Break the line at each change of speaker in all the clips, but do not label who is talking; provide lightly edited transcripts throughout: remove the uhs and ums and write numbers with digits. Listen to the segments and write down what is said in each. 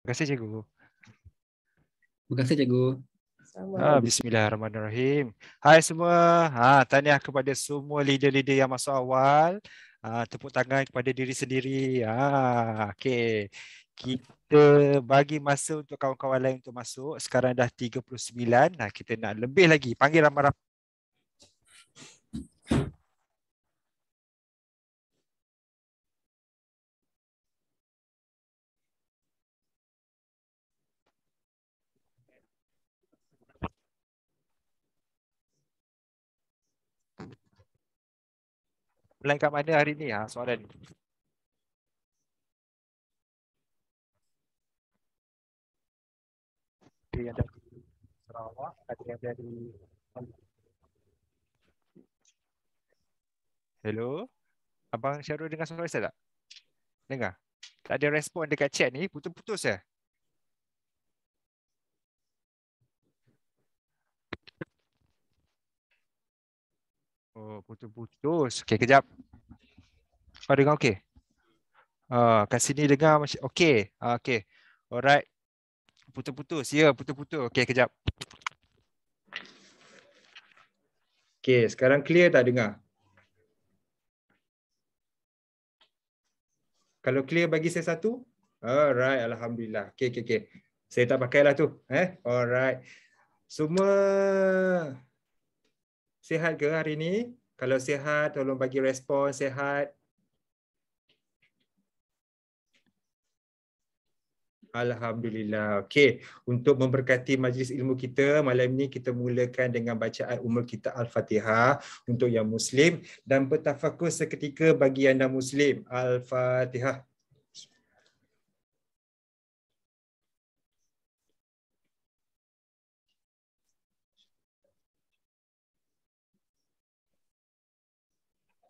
Terima kasih cikgu.
Terima kasih cikgu.
Bismillahirrahmanirrahim. Hai semua. Tahniah kepada semua leader-leader yang masuk awal. Tepuk tangan kepada diri sendiri. Okey. Kita bagi masa untuk kawan-kawan lain untuk masuk. Sekarang dah 39. Kita nak lebih lagi. Panggil ramai-ramai. Plan kat mana hari ni? Soalan ni. Ada yang dari Sarawak, ada yang dari... Hello? Abang Syarul dengar suara saya tak? Dengar? Tak ada respon dekat chat ni, putus-putus ya? Oh, putus-putus. Okey, kejap. Dengar okey? Kat sini dengar macam okey. Okey. Alright. Putus-putus. Ya, putus-putus. Okey, kejap. Okey, sekarang clear tak dengar? Kalau clear bagi saya satu? Alright, alhamdulillah. Okey. Saya tak pakailah tu. Alright. Semua sihat ke hari ni? Kalau sihat, tolong bagi respon sihat. Alhamdulillah. Okey, untuk memberkati majlis ilmu kita, malam ini kita mulakan dengan bacaan ummul kitab Al-Fatihah untuk yang Muslim dan bertafakur seketika bagi yang non-Muslim. Al-Fatihah.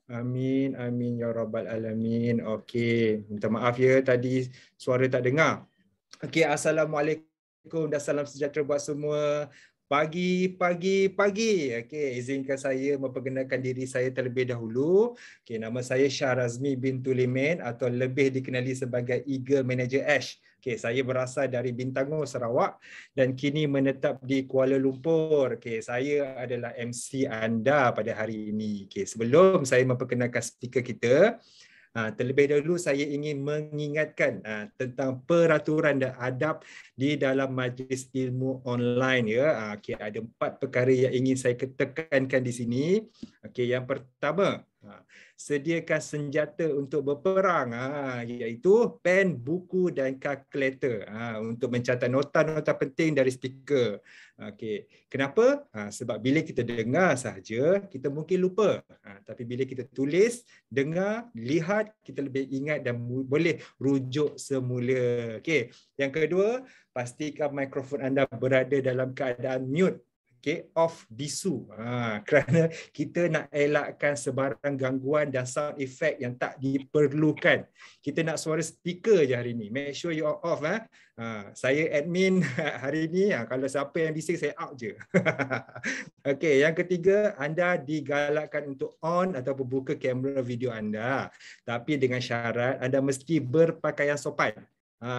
Amin, amin ya rabbal alamin. Okey, minta maaf ya tadi suara tak dengar. Okey, assalamualaikum dan salam sejahtera buat semua. Pagi. Okey, izinkan saya memperkenalkan diri saya terlebih dahulu. Okey, nama saya Syahrazmi bintu Limin atau lebih dikenali sebagai Eagle Manager Ash. Okey, saya berasal dari Bintangor, Sarawak dan kini menetap di Kuala Lumpur. Okey, saya adalah MC anda pada hari ini. Okey, sebelum saya memperkenalkan speaker kita, terlebih dahulu saya ingin mengingatkan tentang peraturan dan adab di dalam majlis ilmu online ya. Okey, ada 4 perkara yang ingin saya tekankan di sini. Okey, yang pertama, sediakan senjata untuk berperang, iaitu pen, buku dan kalkulator untuk mencatat nota-nota penting dari speaker. Okey, kenapa? Sebab bila kita dengar sahaja, kita mungkin lupa. Tapi bila kita tulis, dengar, lihat, kita lebih ingat dan boleh rujuk semula. Okey. Yang kedua, pastikan mikrofon anda berada dalam keadaan mute. Okey, off bisu. Kerana kita nak elakkan sebarang gangguan dan sound effect yang tak diperlukan. Kita nak suara speaker je hari ni. Make sure you are off. Saya admin hari ni, kalau siapa yang bising saya out je. Okey, yang ketiga, anda digalakkan untuk on atau buka kamera video anda. Tapi dengan syarat anda mesti berpakaian sopan.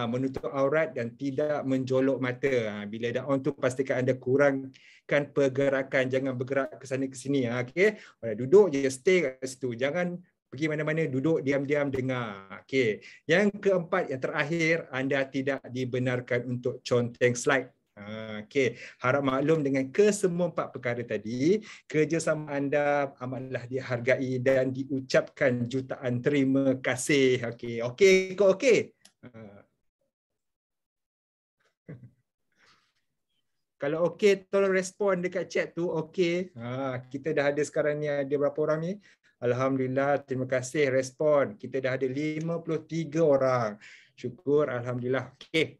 Menutup aurat dan tidak menjolok mata. Bila dah on tu pastikan anda kurangkan pergerakan, jangan bergerak ke sana ke sini. Okey, duduk je, stay kat situ. Jangan pergi mana-mana, duduk diam-diam dengar. Okey. Yang keempat, yang terakhir, anda tidak dibenarkan untuk conteng slide. Okey, harap maklum dengan kesemua 4 perkara tadi, kerjasama anda amatlah dihargai dan diucapkan jutaan terima kasih. Okey, kau okey? Kalau okey, tolong respon dekat chat tu. Okey. Kita dah ada sekarang ni, ada berapa orang ni? Alhamdulillah, terima kasih respon. Kita dah ada 53 orang. Syukur, alhamdulillah. Okey.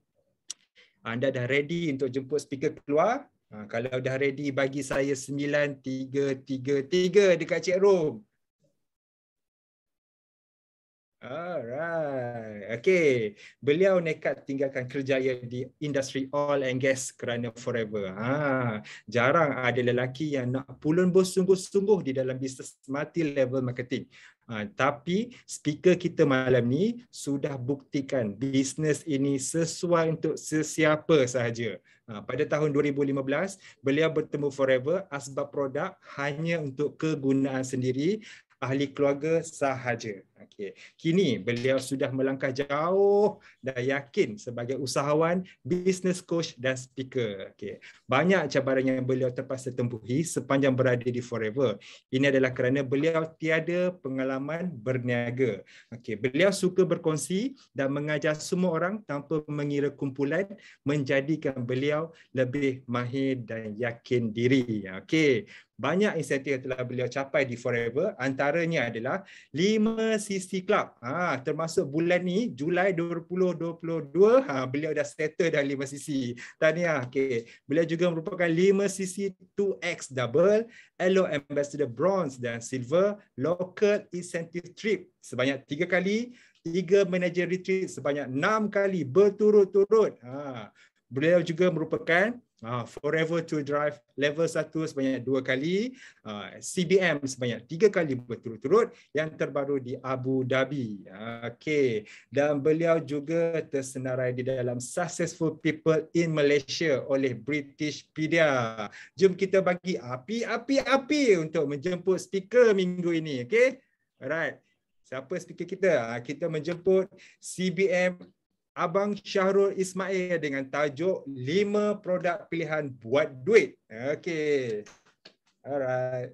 Anda dah ready untuk jemput speaker keluar? Kalau dah ready, bagi saya 9333 dekat chat room. Alright. Okay. Beliau nekat tinggalkan kerjaya di industri oil and gas kerana forever. Jarang ada lelaki yang nak pulun bersungguh-sungguh di dalam bisnes multi-level marketing. Tapi speaker kita malam ni sudah buktikan bisnes ini sesuai untuk sesiapa sahaja. Pada tahun 2015, beliau bertemu Forever asbab produk hanya untuk kegunaan sendiri ahli keluarga sahaja. Okay. Kini beliau sudah melangkah jauh dan yakin sebagai usahawan, business coach dan speaker. Okay. Banyak cabaran yang beliau terpaksa tempuhi sepanjang berada di Forever. Ini adalah kerana beliau tiada pengalaman berniaga. Okay. Beliau suka berkongsi dan mengajar semua orang tanpa mengira kumpulan, menjadikan beliau lebih mahir dan yakin diri. Okay. Banyak insentif yang telah beliau capai di Forever, antaranya adalah 5cc Club. Termasuk bulan ni, Julai 2022, beliau dah settle dah 5cc. Tahniah. Okay. Beliau juga merupakan 5cc 2X Double, Elo Ambassador Bronze dan Silver, Local Incentive Trip sebanyak 3 kali, 3 Manager Retreat sebanyak 6 kali berturut-turut. Beliau juga merupakan Forever to Drive level 1 sebanyak 2 kali, CBM sebanyak 3 kali berturut-turut, yang terbaru di Abu Dhabi. Okay. Dan beliau juga tersenarai di dalam Successful People in Malaysia oleh Britishpedia. Jom kita bagi api untuk menjemput speaker minggu ini. Okay. Alright. Siapa speaker kita? Kita menjemput CBM Abang Syahrul Ismail dengan tajuk 5 produk pilihan buat duit. Okay. Alright.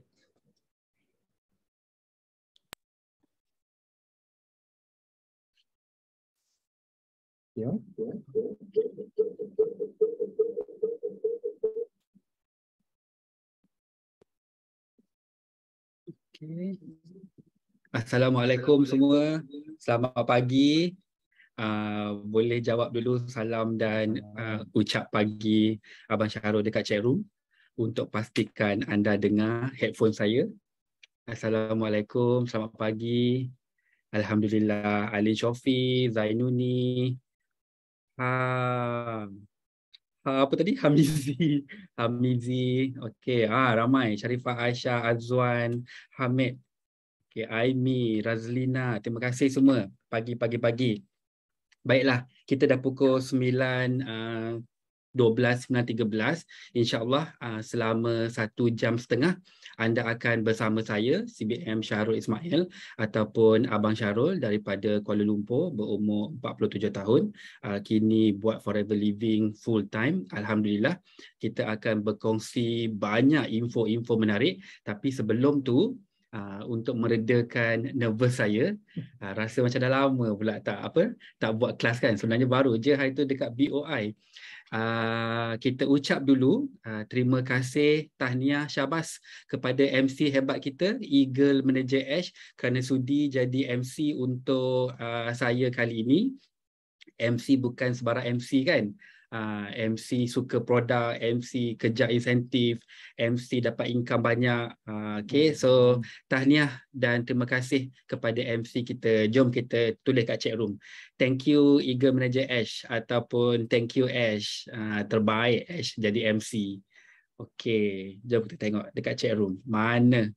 Ya.
Okay. Assalamualaikum semua. Selamat pagi. Boleh jawab dulu salam dan ucap pagi Abang Syahrul dekat chat room untuk pastikan anda dengar headphone saya. Assalamualaikum, selamat pagi. Alhamdulillah, Ali Shofi, Zainuni, apa tadi? Hamizi. Okey, ramai. Sharifah Aisyah, Azwan, Hamid, Aimi, Razlina. Terima kasih semua pagi. Baiklah, kita dah pukul 9.12, 9.13. InsyaAllah selama 1 jam setengah anda akan bersama saya, CBM Syahrul Ismail ataupun Abang Syahrul daripada Kuala Lumpur, berumur 47 tahun. Kini buat Forever Living full time. Alhamdulillah, kita akan berkongsi banyak info-info menarik. Tapi sebelum tu, untuk meredakan nervous saya, rasa macam dah lama pula tak buat kelas kan. Sebenarnya baru je hari tu dekat BOI. Kita ucap dulu terima kasih, tahniah, syabas kepada MC hebat kita, Eagle Manager Ash, kerana sudi jadi MC untuk saya kali ini. MC bukan sebarang MC kan. MC suka produk, MC kejar insentif, MC dapat income banyak. Okay, so tahniah dan terima kasih kepada MC kita. Jom kita tulis kat chat room. Thank you Eagle Manager Ash ataupun thank you Ash. Terbaik Ash jadi MC. Okay, jom kita tengok dekat chat room. Mana?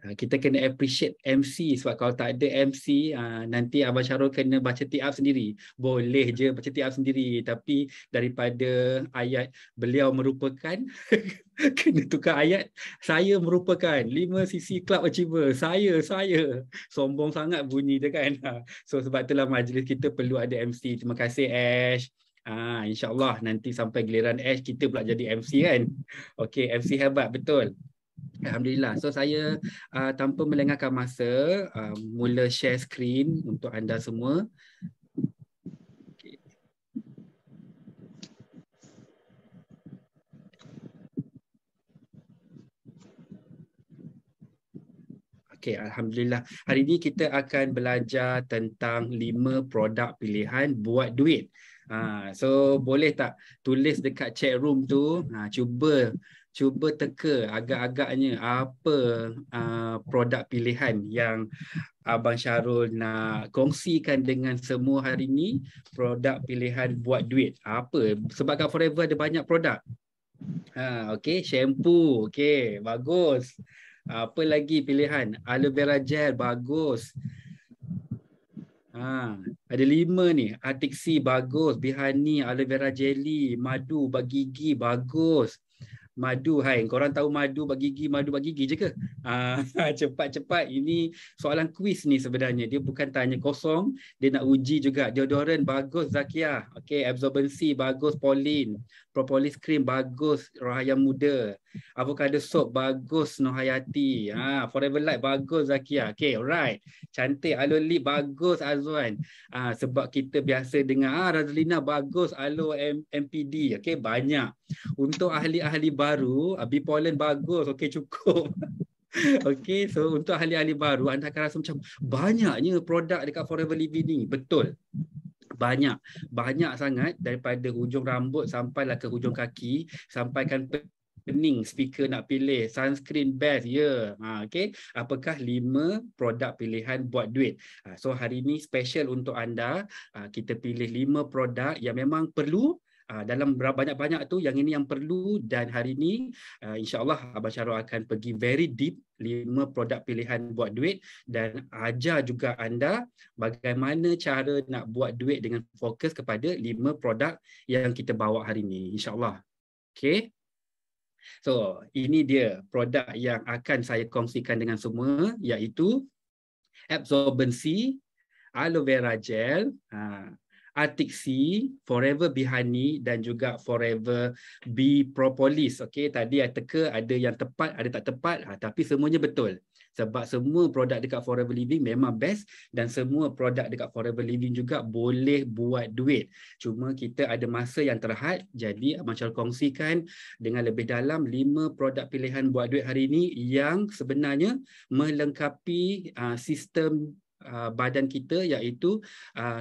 Kita kena appreciate MC sebab kalau tak ada MC, nanti Abang Syahrul kena baca tip up sendiri. Boleh je baca tip up sendiri, tapi daripada ayat beliau merupakan kena tukar ayat saya merupakan 5cc Club Achiever. Saya sombong sangat bunyi dia kan. So sebab itulah majlis kita perlu ada MC. Terima kasih Ash. InsyaAllah nanti sampai giliran Ash kita pula jadi MC kan. Okay, MC hebat betul. Alhamdulillah. So saya tanpa melengahkan masa, mula share screen untuk anda semua. Okay, Alhamdulillah. Hari ini kita akan belajar tentang 5 produk pilihan buat duit. So boleh tak tulis dekat chat room tu, cuba teka agak-agaknya apa produk pilihan yang Abang Syarul nak kongsikan dengan semua hari ni. Produk pilihan buat duit apa? Sebab kat Forever ada banyak produk. Okey, shampoo, okey, bagus. Apa lagi pilihan? Aloe vera gel, bagus. Ada 5 ni. Artixi, bagus. Bihani, aloe vera jelly, madu bagi gigi, bagus. Madu, hai, korang tahu madu bagi gigi je ke? Cepat-cepat. Ini soalan kuis ni sebenarnya. Dia bukan tanya kosong, dia nak uji juga. Deodorant, bagus Zakia. Okey, absorbency, bagus Pauline. Propolis cream, bagus Rahaya Muda. Avocado soap, bagus Nohayati. Forever Light, bagus Zakia. Okey, alright. Cantik. Aloe lip, bagus Azwan. Sebab kita biasa dengar Razlina, bagus Aloe MPD. Okey, banyak. Untuk ahli-ahli baru, Bipollen bagus. Okey, cukup. Okey, so untuk ahli-ahli baru, anda akan rasa macam banyaknya produk dekat Forever Living ni. Betul. Banyak sangat, daripada hujung rambut sampailah ke hujung kaki, sampaikan pening speaker nak pilih, sunscreen best, okey. Apakah 5 produk pilihan buat duit? So hari ni special untuk anda, kita pilih 5 produk yang memang perlu. Dalam banyak-banyak tu, yang ini yang perlu, dan hari ni insya-Allah Abang Syarul akan pergi very deep 5 produk pilihan buat duit dan ajar juga anda bagaimana cara nak buat duit dengan fokus kepada 5 produk yang kita bawa hari ni, insya-Allah. Okey. So, ini dia produk yang akan saya kongsikan dengan semua, iaitu absorbency, aloe vera gel, Artixi, Forever Bihani dan juga Forever Bee Propolis. Okey, tadi saya teka ada yang tepat, ada tak tepat, tapi semuanya betul. Sebab semua produk dekat Forever Living memang best dan semua produk dekat Forever Living juga boleh buat duit. Cuma kita ada masa yang terhad, jadi Abang Syarul kongsikan dengan lebih dalam 5 produk pilihan buat duit hari ini yang sebenarnya melengkapi sistem badan kita, iaitu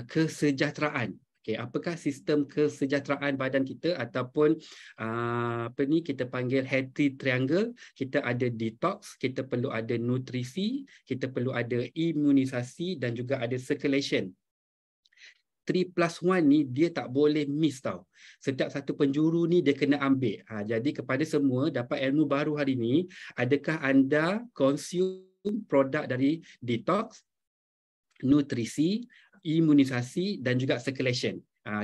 kesejahteraan. Okey, apakah sistem kesejahteraan badan kita ataupun kita panggil healthy triangle? Kita ada detox, kita perlu ada nutrisi, kita perlu ada imunisasi dan juga ada circulation. 3+1 ni dia tak boleh miss tau. Setiap satu penjuru ni dia kena ambil. Jadi kepada semua dapat ilmu baru hari ni, adakah anda consume produk dari detox, nutrisi, imunisasi dan juga circulation.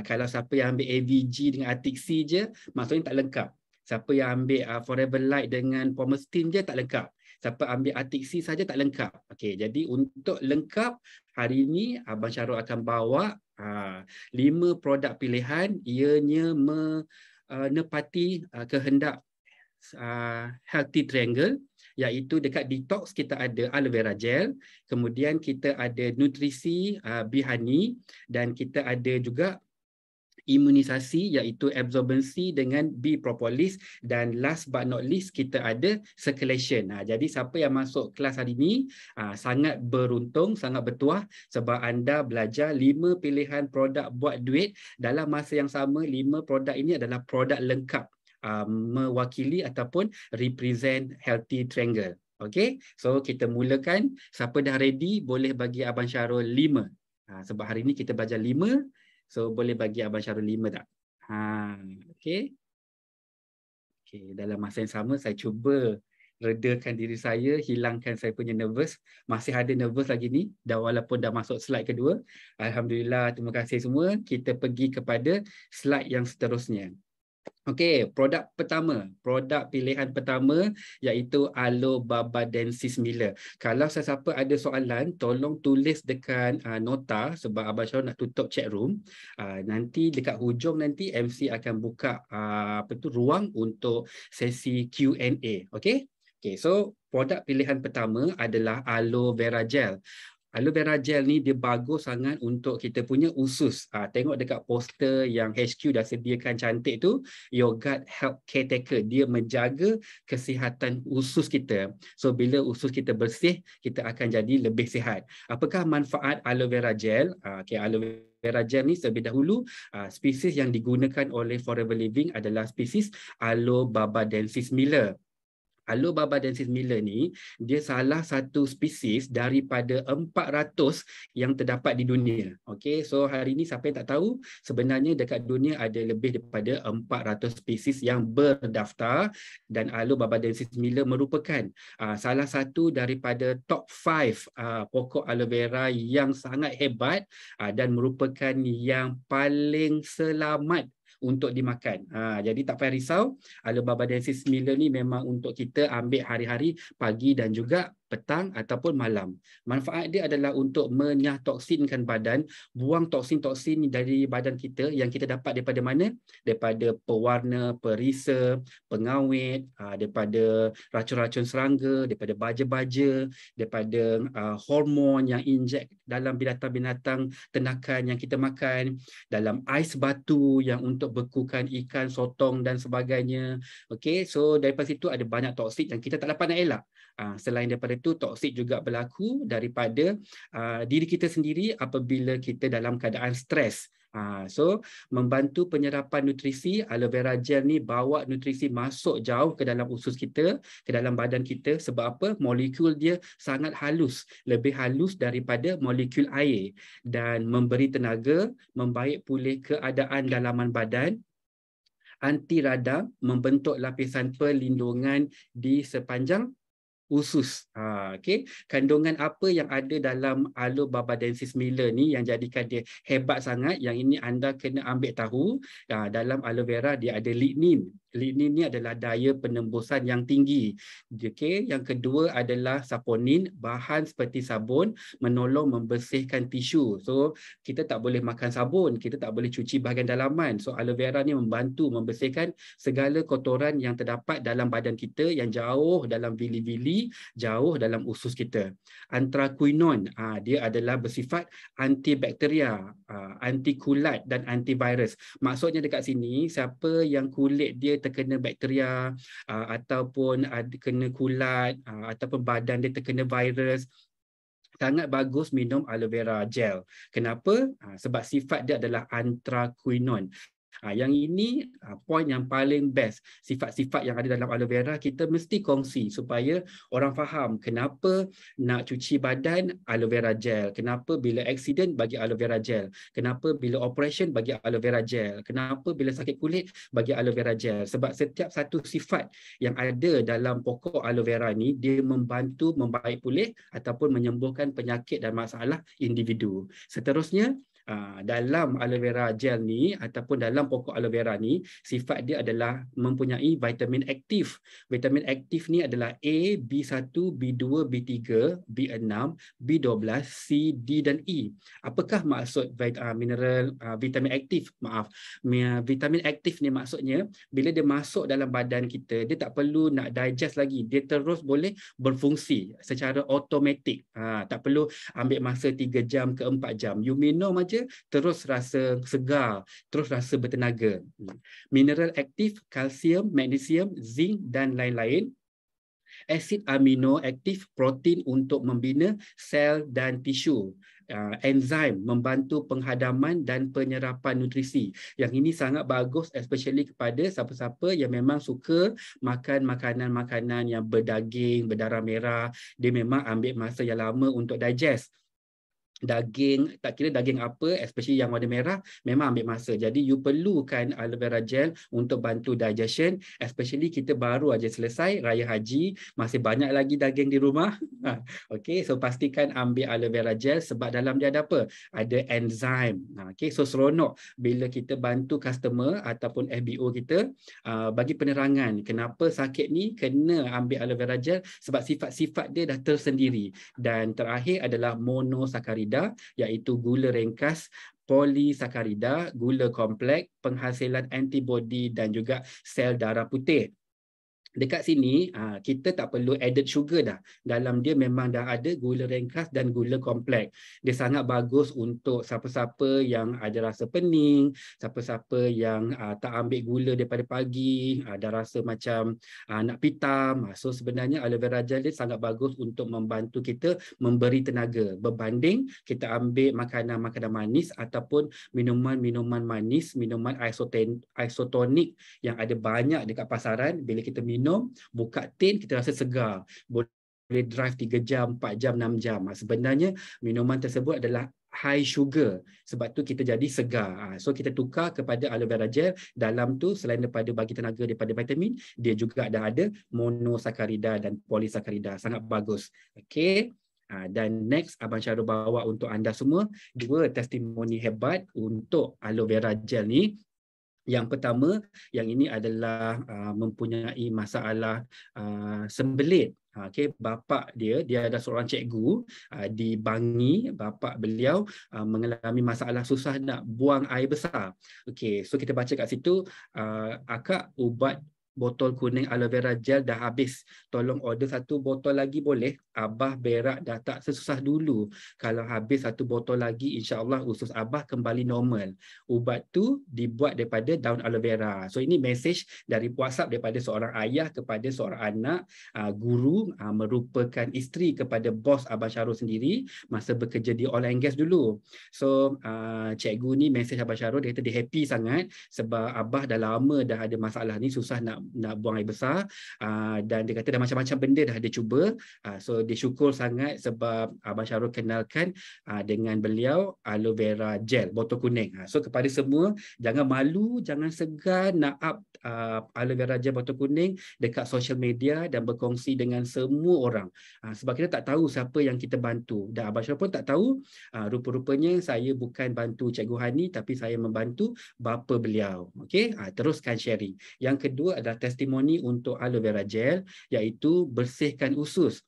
Kalau siapa yang ambil AVG dengan Artixi je, maksudnya tak lengkap. Siapa yang ambil Forever Light dengan Pomestin je tak lengkap. Siapa ambil Artixi saja tak lengkap. Okey, jadi untuk lengkap hari ini Abang Syarul akan bawa 5 produk pilihan, ianya menepati kehendak healthy triangle, iaitu dekat detox kita ada aloe vera gel, kemudian kita ada nutrisi Bihani dan kita ada juga imunisasi iaitu absorbency dengan Bee Propolis, dan last but not least kita ada circulation. Jadi siapa yang masuk kelas hari ini sangat beruntung, sangat bertuah sebab anda belajar 5 pilihan produk buat duit dalam masa yang sama. 5 produk ini adalah produk lengkap mewakili ataupun represent healthy triangle. Okey, so kita mulakan. Siapa dah ready boleh bagi Abang Syarul 5. Sebab hari ni kita belajar 5, so boleh bagi Abang Syarul 5 tak? Okey. Okey, dalam masa yang sama saya cuba redakan diri saya, hilangkan saya punya nervous. Masih ada nervous lagi ni, dah walaupun dah masuk slide kedua. Alhamdulillah, terima kasih semua. Kita pergi kepada slide yang seterusnya. Okey, produk pilihan pertama iaitu Aloe Barbadensis Miller. Kalau sesiapa ada soalan, tolong tulis dekat nota sebab Abang Syarul nak tutup chat room. Nanti dekat hujung nanti MC akan buka ruang untuk sesi Q&A. Okey? Okey, so produk pilihan pertama adalah Aloe Vera Gel. Aloe vera gel ni dia bagus sangat untuk kita punya usus. Tengok dekat poster yang HQ dah sediakan cantik tu, Your Gut Health Caretaker. Dia menjaga kesihatan usus kita. So bila usus kita bersih, kita akan jadi lebih sihat. Apakah manfaat aloe vera gel? Aloe vera gel ni terlebih dahulu, spesies yang digunakan oleh Forever Living adalah spesies Alobabadensis Miller. Alobabadensis Miller ni dia salah satu spesies daripada 400 yang terdapat di dunia. Okey, so hari ni siapa yang tak tahu, sebenarnya dekat dunia ada lebih daripada 400 spesies yang berdaftar, dan Alobabadensis Miller merupakan salah satu daripada top 5 pokok aloe vera yang sangat hebat dan merupakan yang paling selamat untuk dimakan. Jadi tak payah risau, Alobabadensis Miller ni memang untuk kita ambil hari-hari, pagi dan juga petang ataupun malam. Manfaat dia adalah untuk menyah-toksinkan badan, buang toksin-toksin dari badan kita yang kita dapat daripada mana? Daripada pewarna, perisa, pengawet, daripada racun-racun serangga, daripada baja-baja, daripada hormon yang injek dalam binatang-binatang ternakan yang kita makan, dalam ais batu yang untuk bekukan ikan, sotong dan sebagainya. Okey, so daripada situ ada banyak toksik yang kita tak dapat nak elak. Selain daripada itu, toksik juga berlaku daripada diri kita sendiri apabila kita dalam keadaan stres. So membantu penyerapan nutrisi, aloe vera gel ni bawa nutrisi masuk jauh ke dalam usus kita, ke dalam badan kita. Sebab apa? Molekul dia sangat halus, lebih halus daripada molekul air, dan memberi tenaga, membaik pulih keadaan dalaman badan, anti radang, membentuk lapisan perlindungan di sepanjang usus. Okay. Kandungan apa yang ada dalam Alobabadensis Miller ni yang jadikan dia hebat sangat? Yang ini anda kena ambil tahu. Dalam aloe vera dia ada lignin. Lignin ni adalah daya penembusan yang tinggi. Okay. Yang kedua adalah saponin, bahan seperti sabun, menolong membersihkan tisu. So kita tak boleh makan sabun, kita tak boleh cuci bahagian dalaman. So aloe vera ni membantu membersihkan segala kotoran yang terdapat dalam badan kita yang jauh dalam vili-vili, jauh dalam usus kita. Anthraquinone, dia adalah bersifat antibakteria, anti kulat dan antivirus. Maksudnya dekat sini, siapa yang kulit dia terkena bakteria ataupun kena kulat ataupun badan dia terkena virus, sangat bagus minum aloe vera gel. Kenapa? Sebab sifat dia adalah anthraquinone. Yang ini poin yang paling best. Sifat-sifat yang ada dalam aloe vera kita mesti kongsi supaya orang faham kenapa nak cuci badan aloe vera gel, kenapa bila accident bagi aloe vera gel, kenapa bila operation bagi aloe vera gel, kenapa bila sakit kulit bagi aloe vera gel. Sebab setiap satu sifat yang ada dalam pokok aloe vera ni dia membantu membaik pulih ataupun menyembuhkan penyakit dan masalah individu. Seterusnya, dalam aloe vera gel ni ataupun dalam pokok aloe vera ni, sifat dia adalah mempunyai vitamin aktif. Vitamin aktif ni adalah A, B1, B2, B3, B6, B12, C, D dan E. Apakah maksud mineral vitamin aktif? Vitamin aktif ni maksudnya bila dia masuk dalam badan kita, dia tak perlu nak digest lagi, dia terus boleh berfungsi secara automatik. Tak perlu ambil masa 3 jam ke 4 jam. You minum aja terus rasa segar, terus rasa bertenaga. Mineral aktif, kalsium, magnesium, zinc dan lain-lain. Asid amino aktif, protein untuk membina sel dan tisu. Enzim membantu penghadaman dan penyerapan nutrisi. Yang ini sangat bagus especially kepada siapa-siapa yang memang suka makan makanan-makanan yang berdaging, berdarah merah. Dia memang ambil masa yang lama untuk digest. Daging, tak kira daging apa, especially yang warna merah, memang ambil masa. Jadi you perlukan aloe vera gel untuk bantu digestion, especially kita baru aja selesai raya haji, masih banyak lagi daging di rumah. Okay, so pastikan ambil aloe vera gel sebab dalam dia ada apa? Ada enzim. Okay, so seronok bila kita bantu customer ataupun FBO kita bagi penerangan kenapa sakit ni kena ambil aloe vera gel, sebab sifat-sifat dia dah tersendiri. Dan terakhir adalah monosakarida, iaitu gula ringkas, polisakarida, gula kompleks, penghasilan antibodi dan juga sel darah putih. Dekat sini kita tak perlu added sugar dah. Dalam dia memang dah ada gula ringkas dan gula kompleks. Dia sangat bagus untuk siapa-siapa yang ada rasa pening, siapa-siapa yang tak ambil gula daripada pagi, dah rasa macam nak pitam. So sebenarnya aloe vera gel dia sangat bagus untuk membantu kita memberi tenaga berbanding kita ambil makanan-makanan manis ataupun minuman-minuman manis, minuman isotonik yang ada banyak dekat pasaran. Bila kita minum, buka tin, kita rasa segar. Boleh drive 3 jam, 4 jam, 6 jam. Sebenarnya minuman tersebut adalah high sugar. Sebab tu kita jadi segar. So kita tukar kepada aloe vera gel. Dalam tu selain daripada bagi tenaga daripada vitamin, dia juga ada monosakarida dan polisakarida. Sangat bagus. Okey. Dan next Abang Syarul bawa untuk anda semua 2 testimoni hebat untuk aloe vera gel ni. Yang pertama, yang ini adalah mempunyai masalah sembelit. Okay, bapa dia adalah seorang cikgu di Bangi. Bapa beliau mengalami masalah susah nak buang air besar. Okay, so kita baca kat situ, akak ubat botol kuning aloe vera gel dah habis. Tolong order 1 botol lagi boleh? Abah berak dah tak sesusah dulu. Kalau habis 1 botol lagi, insya-Allah usus abah kembali normal. Ubat tu dibuat daripada daun aloe vera. So ini message dari WhatsApp daripada seorang ayah kepada seorang anak, guru, merupakan isteri kepada bos Abang Syarul sendiri masa bekerja di oil and gas dulu. So cikgu ni message Abang Syarul, dia kata dia happy sangat sebab abah dah lama dah ada masalah ni, susah nak buang air besar, dan dia kata dah macam-macam benda dah dia cuba. So dia syukur sangat sebab Abang Syarul kenalkan dengan beliau aloe vera gel botol kuning. So kepada semua, jangan malu, jangan segan nak up aloe vera gel botol kuning dekat social media dan berkongsi dengan semua orang. Sebab kita tak tahu siapa yang kita bantu. Dan Abang Syarul pun tak tahu, rupa-rupanya saya bukan bantu Cikgu Hani, tapi saya membantu bapa beliau. Okey, teruskan sharing. Yang kedua adalah testimoni untuk aloe vera gel, iaitu bersihkan usus.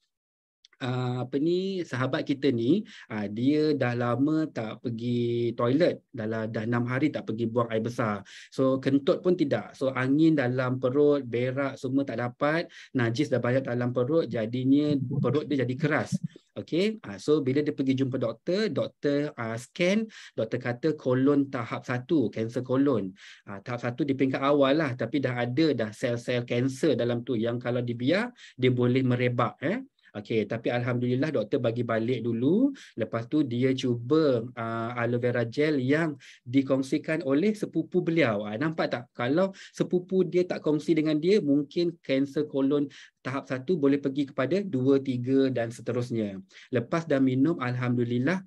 Sahabat kita ni, dia dah lama tak pergi toilet, dah 6 hari tak pergi buang air besar. So kentut pun tidak. So angin dalam perut, berak semua tak dapat, najis dah banyak dalam perut, jadinya perut dia jadi keras. Okey, so bila dia pergi jumpa doktor, scan, doktor kata kolon tahap 1, kanser kolon. Tahap 1 di peringkat awal lah, tapi dah ada sel-sel kanser dalam tu yang kalau dibiar dia boleh merebak. Okey, tapi alhamdulillah doktor bagi balik dulu. Lepas tu dia cuba aloe vera gel yang dikongsikan oleh sepupu beliau. Nampak tak? Kalau sepupu dia tak kongsi dengan dia, mungkin kanser kolon tahap 1 boleh pergi kepada 2, 3 dan seterusnya. Lepas dah minum, alhamdulillah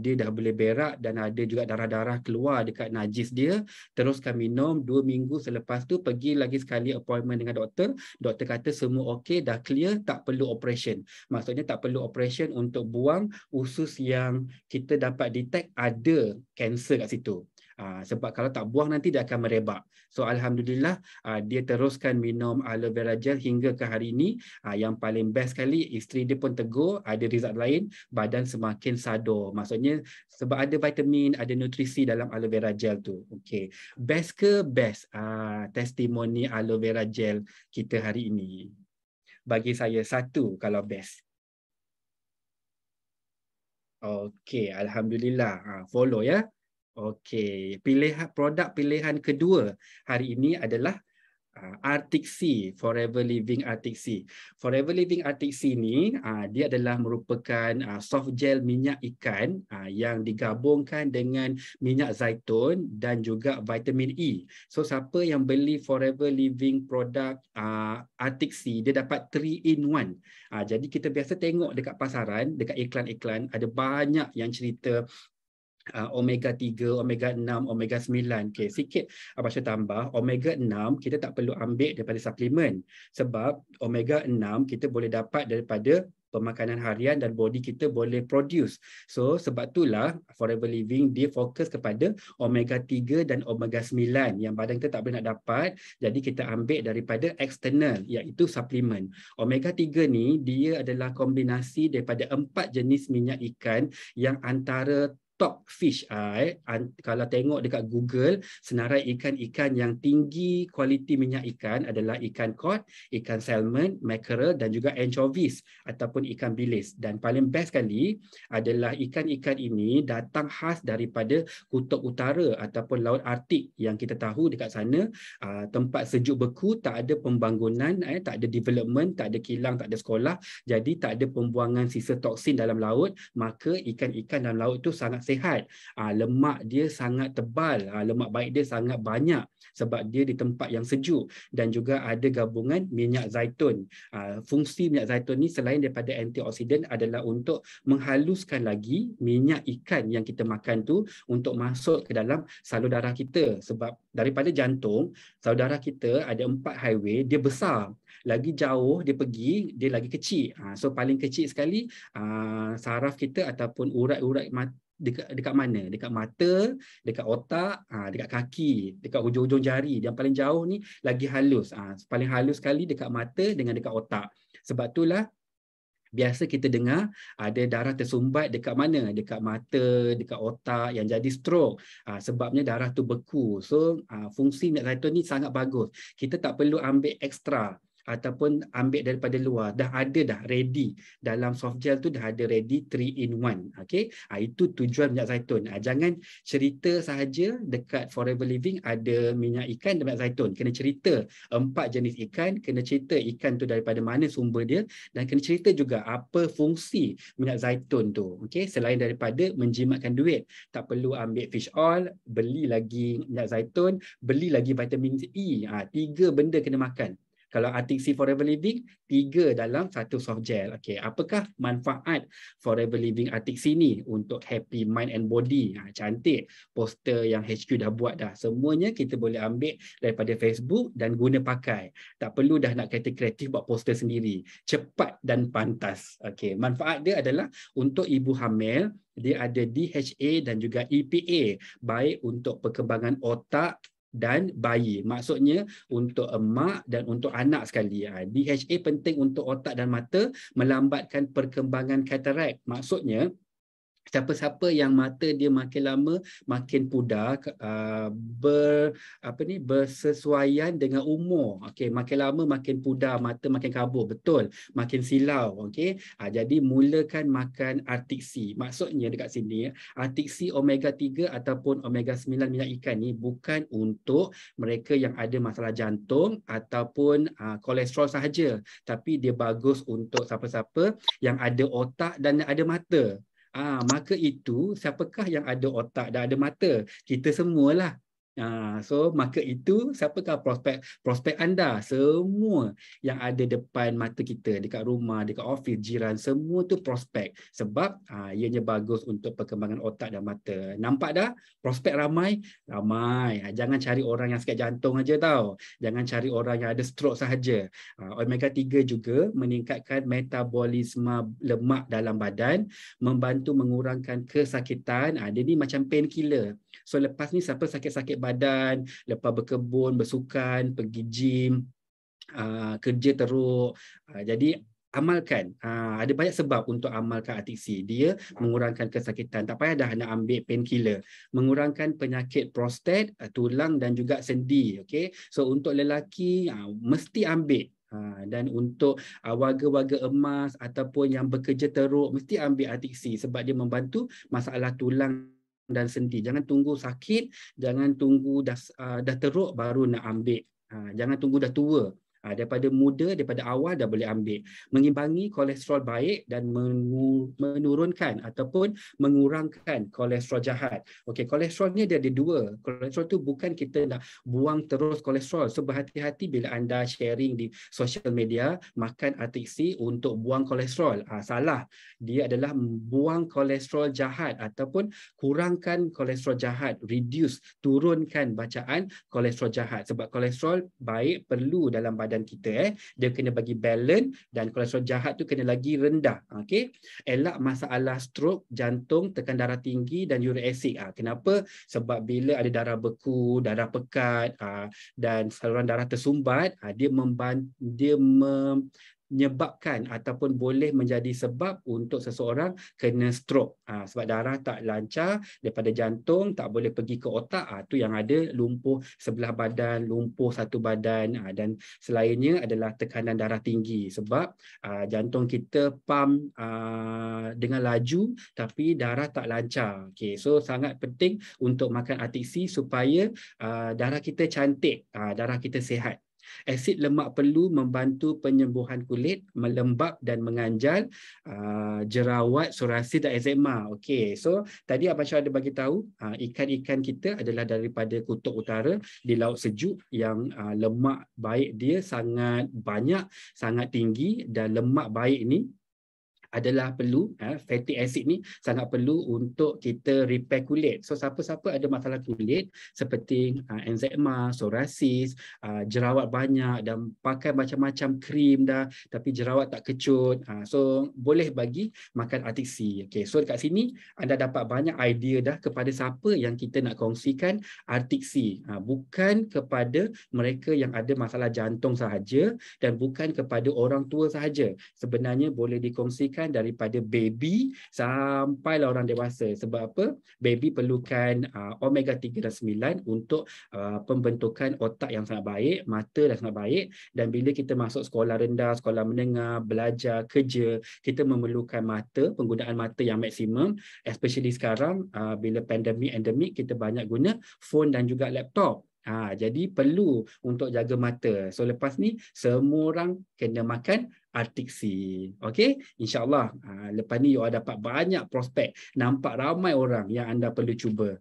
dia dah boleh berak dan ada juga darah-darah keluar dekat najis dia. Teruskan minum 2 minggu selepas tu pergi lagi sekali appointment dengan doktor. Doktor kata semua okey, dah clear, tak perlu operation. Maksudnya tak perlu operation untuk buang usus yang kita dapat detect ada kanser kat situ. Sebab kalau tak buang nanti dia akan merebak. So alhamdulillah dia teruskan minum aloe vera gel hingga ke hari ini. Yang paling best sekali, isteri dia pun tegur, ada result lain, badan semakin sador. Maksudnya sebab ada vitamin, ada nutrisi dalam aloe vera gel tu. Okey. Best ke best testimoni aloe vera gel kita hari ini? Bagi saya 1 kalau best. Okey, alhamdulillah. Follow ya. Okey, produk pilihan kedua hari ini adalah Arctic Sea, Forever Living Arctic Sea. Forever Living Arctic Sea ni dia adalah merupakan soft gel minyak ikan yang digabungkan dengan minyak zaitun dan juga vitamin E. So siapa yang beli Forever Living produk Arctic Sea, dia dapat 3-in-1. Jadi kita biasa tengok dekat pasaran, dekat iklan-iklan, ada banyak yang cerita omega 3, omega 6, omega 9. Okay, sikit Abang Syarul tambah, omega 6 kita tak perlu ambil daripada suplemen. Sebab omega 6 kita boleh dapat daripada pemakanan harian dan body kita boleh produce. So sebab itulah Forever Living dia fokus kepada omega 3 dan omega 9 yang badan kita tak boleh nak dapat. Jadi kita ambil daripada external, iaitu suplemen. Omega 3 ni dia adalah kombinasi daripada 4 jenis minyak ikan yang antara top fish. Kalau tengok dekat Google, senarai ikan-ikan yang tinggi kualiti minyak ikan adalah ikan cod, ikan salmon, mackerel dan juga anchovies ataupun ikan bilis. Dan paling best sekali adalah ikan-ikan ini datang khas daripada Kutub Utara ataupun Laut Arktik, yang kita tahu dekat sana tempat sejuk beku, tak ada pembangunan, tak ada development, tak ada kilang, tak ada sekolah, jadi tak ada pembuangan sisa toksin dalam laut, maka ikan-ikan dalam laut itu sangat sihat. Lemak dia sangat tebal, lemak baik dia sangat banyak sebab dia di tempat yang sejuk, dan juga ada gabungan minyak zaitun. Fungsi minyak zaitun ni selain daripada antioksidan adalah untuk menghaluskan lagi minyak ikan yang kita makan tu untuk masuk ke dalam salur darah kita, sebab daripada jantung, salur darah kita ada 4 highway, dia besar. Lagi jauh dia pergi, dia lagi kecil. So paling kecil sekali saraf kita ataupun urat-urat dekat mana? Dekat mata, dekat otak, dekat kaki, dekat hujung-hujung jari. Yang paling jauh ni lagi halus. Paling halus sekali dekat mata dengan dekat otak. Sebab itulah biasa kita dengar ada darah tersumbat dekat mana? Dekat mata, dekat otak, yang jadi stroke. Sebabnya darah tu beku. So fungsi minyak zaitun ni sangat bagus. Kita tak perlu ambil ekstra ataupun ambil daripada luar, dah ada dah ready dalam soft gel tu, dah ada ready 3 in 1. Okey, itu tujuan minyak zaitun. Jangan cerita sahaja dekat Forever Living ada minyak ikan dan minyak zaitun. Kena cerita 4 jenis ikan, kena cerita ikan tu daripada mana sumber dia, dan kena cerita juga apa fungsi minyak zaitun tu. Okey, selain daripada menjimatkan duit, tak perlu ambil fish oil, beli lagi minyak zaitun, beli lagi vitamin E. 3 benda kena makan. Kalau Arctic Sea Forever Living, 3 dalam 1 soft gel. Okey, apakah manfaat Forever Living Arctic Sea ni untuk happy mind and body? Cantik poster yang HQ dah buat dah. Semuanya kita boleh ambil daripada Facebook dan guna pakai. Tak perlu dah nak kreatif buat poster sendiri. Cepat dan pantas. Okey, manfaat dia adalah untuk ibu hamil, dia ada DHA dan juga EPA, baik untuk perkembangan otak dan bayi. Maksudnya untuk emak dan untuk anak sekali. DHA penting untuk otak dan mata, melambatkan perkembangan katarak. Maksudnya siapa-siapa yang mata dia makin lama makin pudar, bersesuaian dengan umur. Okey, makin lama makin pudar, mata makin kabur, betul, makin silau. Okey, jadi mulakan makan Arctic Sea. Maksudnya dekat sini Arctic Sea omega 3 ataupun omega 9 minyak ikan ni bukan untuk mereka yang ada masalah jantung ataupun kolesterol sahaja, tapi dia bagus untuk siapa-siapa yang ada otak dan ada mata. Maka itu siapakah yang ada otak dan ada mata? Kita semualah. So maka itu siapakah prospek anda? Semua yang ada depan mata kita, dekat rumah, dekat office, jiran, semua tu prospek. Sebab ianya bagus untuk perkembangan otak dan mata. Nampak dah? Prospek ramai? Ramai. Jangan cari orang yang sakit jantung aja tau. Jangan cari orang yang ada stroke sahaja. Omega 3 juga meningkatkan metabolisme lemak dalam badan, membantu mengurangkan kesakitan. Dia ni macam painkiller. So lepas ni siapa sakit-sakit badan, lepas berkebun, bersukan, pergi gym, kerja teruk, jadi amalkan. Ada banyak sebab untuk amalkan Arctic Sea. Dia mengurangkan kesakitan. Tak payah dah nak ambil painkiller. Mengurangkan penyakit prostat, tulang dan juga sendi. Okay? So untuk lelaki mesti ambil. Dan untuk warga-warga emas ataupun yang bekerja teruk, mesti ambil Arctic Sea sebab dia membantu masalah tulang dan sendi. Jangan tunggu sakit, jangan tunggu dah teruk baru nak ambil. Jangan tunggu dah tua. Daripada muda, daripada awal dah boleh ambil. Mengimbangi kolesterol baik dan menurunkan ataupun mengurangkan kolesterol jahat. Okey, kolesterol ni dia ada 2. Kolesterol tu bukan kita nak buang terus kolesterol. So berhati-hati bila anda sharing di social media, makan Arctic Sea untuk buang kolesterol. Salah. Dia adalah buang kolesterol jahat ataupun kurangkan kolesterol jahat. Reduce, turunkan bacaan kolesterol jahat. Sebab kolesterol baik perlu dalam badan kita. Dia kena bagi balance dan kolesterol jahat tu kena lagi rendah. Okey. Elak masalah stroke, jantung, tekan darah tinggi dan uric acid. Kenapa? Sebab bila ada darah beku, darah pekat dan saluran darah tersumbat, dia menyebabkan ataupun boleh menjadi sebab untuk seseorang kena stroke. Sebab darah tak lancar daripada jantung, tak boleh pergi ke otak, tu yang ada lumpuh sebelah badan, lumpuh satu badan, dan selainnya adalah tekanan darah tinggi sebab jantung kita pump dengan laju tapi darah tak lancar. Okay, so sangat penting untuk makan artik C supaya darah kita cantik, darah kita sihat. Asid lemak perlu membantu penyembuhan kulit, melembab dan menganjal jerawat, psoriasis dan eczema. Okey, so tadi Abang Syah ada bagi tahu ikan-ikan kita adalah daripada kutub utara di laut sejuk yang lemak baik dia sangat banyak, sangat tinggi, dan lemak baik ni adalah perlu, fatty acid ni sangat perlu untuk kita repair kulit. So siapa-siapa ada masalah kulit seperti eczema, psoriasis, jerawat banyak dan pakai macam-macam krim dah tapi jerawat tak kecut, so boleh bagi makan artik C. Okay, so dekat sini anda dapat banyak idea dah kepada siapa yang kita nak kongsikan artik C. Bukan kepada mereka yang ada masalah jantung sahaja dan bukan kepada orang tua sahaja. Sebenarnya boleh dikongsikan daripada baby sampai orang dewasa. Sebab apa? Baby perlukan omega 3 dan 9 untuk pembentukan otak yang sangat baik, mata yang sangat baik, dan bila kita masuk sekolah rendah, sekolah menengah, belajar, kerja, kita memerlukan mata, penggunaan mata yang maksimum, especially sekarang bila pandemik, kita banyak guna phone dan juga laptop. Jadi perlu untuk jaga mata. So lepas ni semua orang kena makan artik C. Okey, insya-Allah lepas ni you dapat banyak prospek. Nampak ramai orang yang anda perlu cuba.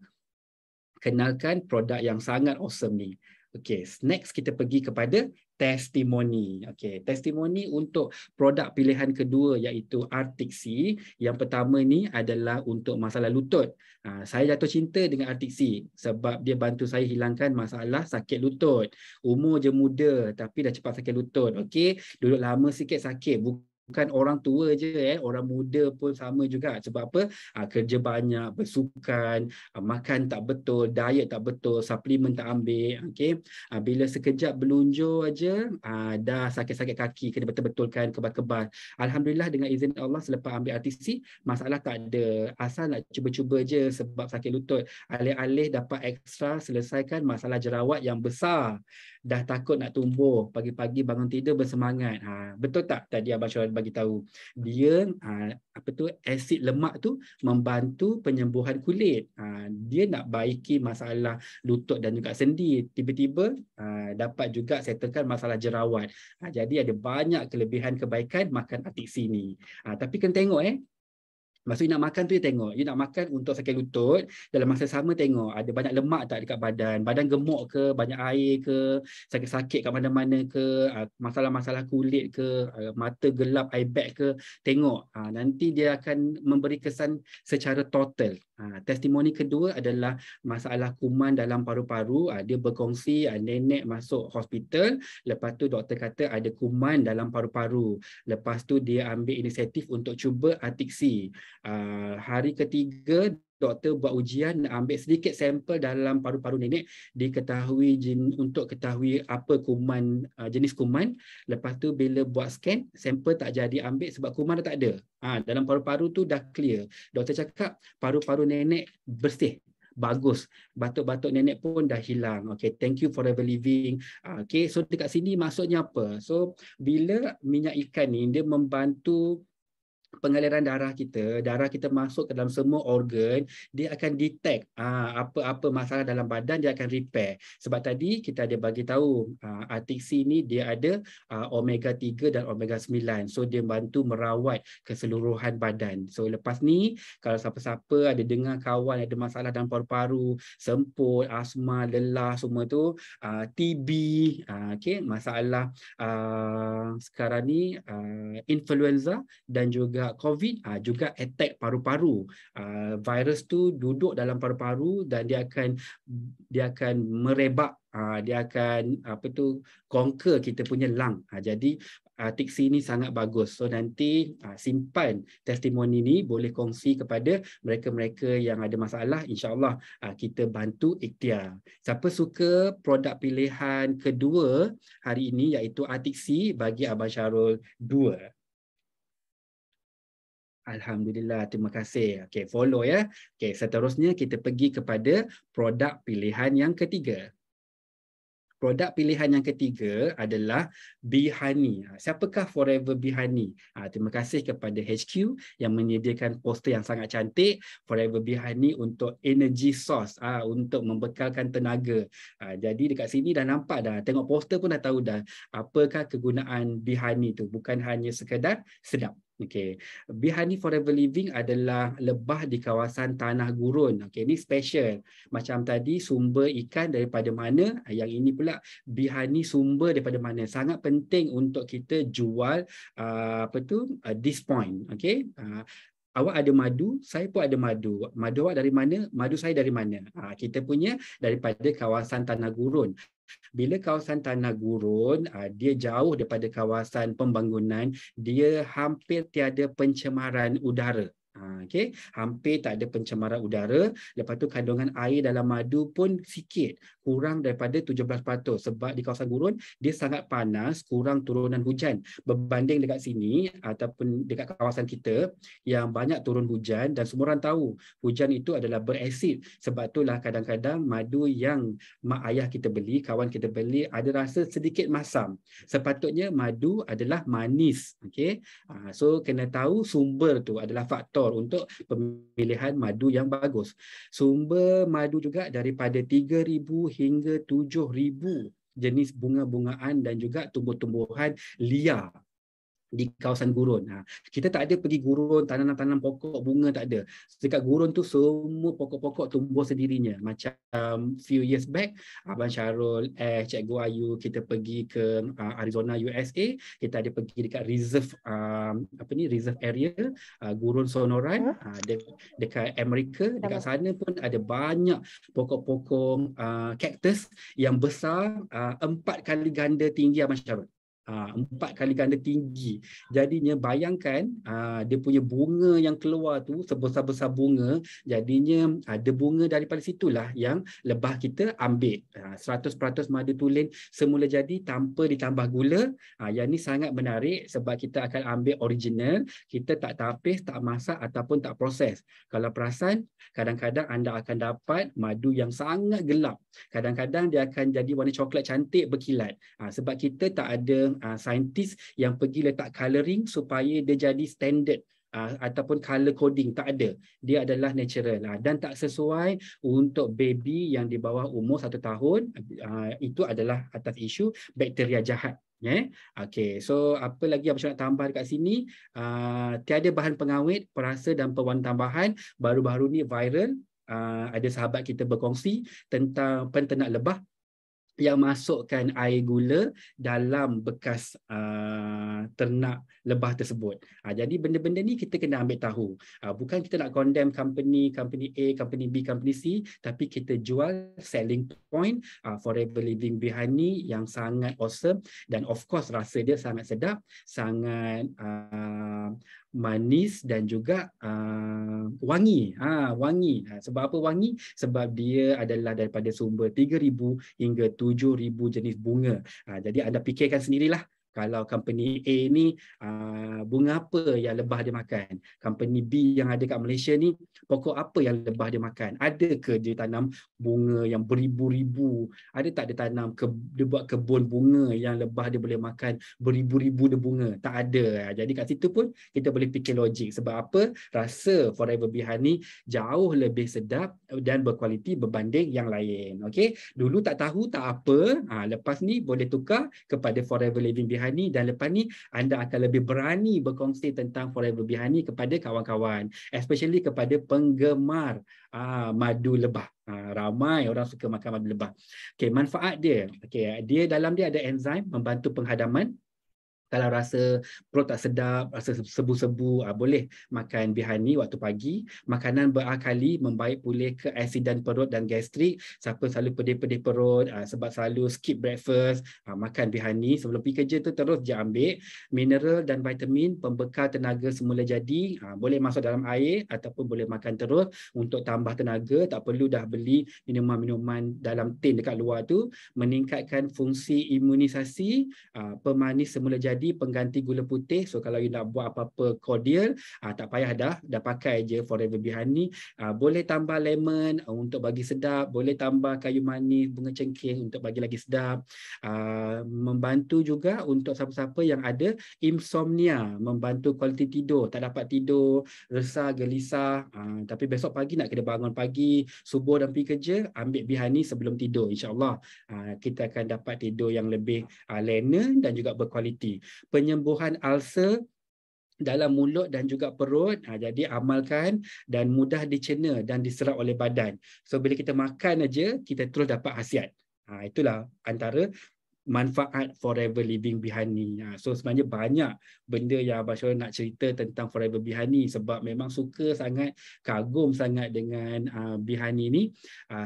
Kenalkan produk yang sangat awesome ni. Okey, next kita pergi kepada testimoni. Okey, testimoni untuk produk pilihan kedua iaitu artik C. Yang pertama ni adalah untuk masalah lutut. Saya jatuh cinta dengan artik C sebab dia bantu saya hilangkan masalah sakit lutut. Umur je muda tapi dah cepat sakit lutut. Okey, duduk lama sikit sakit. Bukan orang tua je, orang muda pun sama juga. Sebab apa? Kerja banyak, bersukan, makan tak betul, diet tak betul, suplemen tak ambil. Okay? Bila sekejap berlunjur aja, dah sakit-sakit kaki, kena betul-betulkan, kebal-kebal. Alhamdulillah dengan izin Allah selepas ambil artik C, masalah tak ada. Asal nak cuba-cuba je sebab sakit lutut. Alih-alih dapat ekstra, selesaikan masalah jerawat yang besar. Dah takut nak tumbuh, pagi-pagi bangun tidur bersemangat. Betul tak tadi Abang Syarul bagi tahu? Dia asid lemak tu membantu penyembuhan kulit. Dia nak baiki masalah lutut dan juga sendi. Tiba-tiba dapat juga settlekan masalah jerawat. Jadi ada banyak kelebihan kebaikan makan artik C ni. Tapi kena tengok maksud nak makan tu you tengok. You nak makan untuk sakit lutut, dalam masa sama tengok ada banyak lemak tak dekat badan. Badan gemuk ke, banyak air ke, sakit-sakit kat mana-mana ke, masalah-masalah kulit ke, mata gelap, eye bag ke. Tengok. Nanti dia akan memberi kesan secara total. Testimoni kedua adalah masalah kuman dalam paru-paru. Dia berkongsi nenek masuk hospital. Lepas tu doktor kata ada kuman dalam paru-paru. Lepas tu dia ambil inisiatif untuk cuba artik C. Hari ketiga doktor buat ujian, ambil sedikit sampel dalam paru-paru nenek, diketahui untuk ketahui apa kuman, jenis kuman. Lepas tu bila buat scan, sampel tak jadi ambil sebab kuman dah tak ada. Dalam paru-paru tu dah clear. Doktor cakap paru-paru nenek bersih, bagus, batuk-batuk nenek pun dah hilang. Okay, thank you forever living. Okay, so dekat sini maksudnya apa? So bila minyak ikan ni dia membantu pengaliran darah kita masuk ke dalam semua organ, dia akan detect apa-apa masalah dalam badan, dia akan repair. Sebab tadi kita ada bagi tahu artik C ni dia ada omega 3 dan omega 9. So dia bantu merawat keseluruhan badan. So lepas ni kalau siapa-siapa ada dengar kawan ada masalah dalam paru-paru, semput, asma, lelah semua tu, TB, okay, masalah sekarang ni influenza dan juga COVID juga attack paru-paru. Virus tu duduk dalam paru-paru dan dia akan merebak, dia akan conquer kita punya lung. Jadi Tiksi ni sangat bagus. So nanti simpan testimoni ni, boleh kongsi kepada mereka-mereka yang ada masalah. InsyaAllah kita bantu ikhtiar. Siapa suka produk pilihan kedua hari ini iaitu Tiksi bagi Abang Syarul 2. Alhamdulillah, terima kasih. Okey, follow ya. Okey, seterusnya kita pergi kepada produk pilihan yang ketiga. Produk pilihan yang ketiga adalah Bihani. Siapakah Forever Bihani? Terima kasih kepada HQ yang menyediakan poster yang sangat cantik. Forever Bihani untuk energy source, untuk membekalkan tenaga. Jadi dekat sini dah nampak dah. Tengok poster pun dah tahu dah apakah kegunaan Bihani tu. Bukan hanya sekadar sedap. Okey, Bihani Forever Living adalah lebah di kawasan tanah gurun. Okey, ini special. Macam tadi sumber ikan daripada mana? Yang ini pula Bihani sumber daripada mana? Sangat penting untuk kita jual this point. Okey. Awak ada madu, saya pun ada madu. Madu awak dari mana? Madu saya dari mana? Kita punya daripada kawasan tanah gurun. Bila kawasan tanah gurun, dia jauh daripada kawasan pembangunan, dia hampir tiada pencemaran udara. Okay. Hampir tak ada pencemaran udara. Lepas tu kandungan air dalam madu pun sikit, kurang daripada 17%. Sebab di kawasan gurun dia sangat panas, kurang turunan hujan. Berbanding dekat sini ataupun dekat kawasan kita yang banyak turun hujan, dan semua orang tahu hujan itu adalah berasid. Sebab itulah kadang-kadang madu yang mak ayah kita beli, kawan kita beli, ada rasa sedikit masam. Sepatutnya madu adalah manis. Okay. So kena tahu sumber tu adalah faktor untuk pemilihan madu yang bagus. Sumber madu juga daripada 3,000 hingga 7,000 jenis bunga-bungaan dan juga tumbuh-tumbuhan liar di kawasan gurun. Kita tak ada pergi gurun, tanam-tanam pokok bunga, tak ada. Dekat gurun tu semua pokok-pokok tumbuh sendirinya. Macam few years back, Abang Syarul, Cikgu Ayu, kita pergi ke Arizona, USA. Kita ada pergi dekat reserve reserve area gurun Sonoran dekat Amerika. Dekat sana pun ada banyak pokok-pokok cactus yang besar 4 kali ganda tinggi Abang Syarul. 4 kali ganda tinggi. Jadinya bayangkan dia punya bunga yang keluar tu sebesar-besar bunga. Jadinya ada bunga daripada situlah yang lebah kita ambil. 100% madu tulen semula jadi tanpa ditambah gula. Yang ni sangat menarik sebab kita akan ambil original. Kita tak tapis, tak masak ataupun tak proses. Kalau perasan, kadang-kadang anda akan dapat madu yang sangat gelap. Kadang-kadang dia akan jadi warna coklat cantik berkilat. Sebab kita tak ada saintis yang pergi letak colouring supaya dia jadi standard ataupun colour coding. Tak ada. Dia adalah natural dan tak sesuai untuk baby yang di bawah umur 1 tahun. Itu adalah atas isu bakteria jahat. Okay, so apa lagi yang saya nak tambah dekat sini? Tiada bahan pengawet, perasa dan pewarna tambahan. Baru-baru ni viral. Ada sahabat kita berkongsi tentang penternak lebah yang masukkan air gula dalam bekas ternak lebah tersebut. Jadi benda-benda ni kita kena ambil tahu. Bukan kita nak condemn company A, company B, company C, tapi kita jual selling point Forever Living Bihani yang sangat awesome, dan of course rasa dia sangat sedap, sangat manis dan juga wangi. Wangi. Sebab apa wangi? Sebab dia adalah daripada sumber 3,000 hingga 7,000 jenis bunga. Jadi anda fikirkan sendirilah. Kalau company A ni bunga apa yang lebah dia makan? Company B yang ada kat Malaysia ni pokok apa yang lebah dia makan? Ada ke dia tanam bunga yang beribu-ribu? Ada tak dia tanam dia buat kebun bunga yang lebah dia boleh makan beribu-ribu dia bunga? Tak ada. Jadi kat situ pun kita boleh fikir logik. Sebab apa? Rasa Forever Bihani jauh lebih sedap dan berkualiti berbanding yang lain. Okey, dulu tak tahu tak apa. Lepas ni boleh tukar kepada Forever Living Bihani, dan lepas ni anda akan lebih berani berkongsi tentang Forever Bihani kepada kawan-kawan, especially kepada penggemar madu lebah. Ramai orang suka makan madu lebah. Okey, manfaat dia. Okey, dia dalam dia ada enzim membantu penghadaman. Kalau rasa perut tak sedap, rasa sebu-sebu, boleh makan bihani waktu pagi. Makanan berakali membaik pulih keasidan perut dan gastrik. Siapa selalu pedih-pedih perut sebab selalu skip breakfast, makan bihani. Sebelum pergi kerja tu terus je ambil mineral dan vitamin pembekal tenaga semula jadi. Boleh masuk dalam air ataupun boleh makan terus untuk tambah tenaga. Tak perlu dah beli minuman-minuman dalam tin dekat luar tu. Meningkatkan fungsi imunisasi, pemanis semula jadi, pengganti gula putih. So kalau you nak buat apa-apa cordial, tak payah dah pakai je Forever Bihani. Boleh tambah lemon untuk bagi sedap, boleh tambah kayu manis, bunga cengkeh untuk bagi lagi sedap. Membantu juga untuk siapa-siapa yang ada insomnia, membantu kualiti tidur, tak dapat tidur, resah, gelisah, tapi besok pagi nak kena bangun pagi, subuh dan pergi kerja, ambil bihani sebelum tidur. InsyaAllah kita akan dapat tidur yang lebih lena dan juga berkualiti. Penyembuhan ulcer dalam mulut dan juga perut, jadi amalkan dan mudah dicerna dan diserap oleh badan. So bila kita makan aja, kita terus dapat khasiat. Itulah antara manfaat Forever Living Bihani. So sebenarnya banyak benda yang Abang Syarul nak cerita tentang Forever Bihani sebab memang suka sangat, kagum sangat dengan Bihani ni.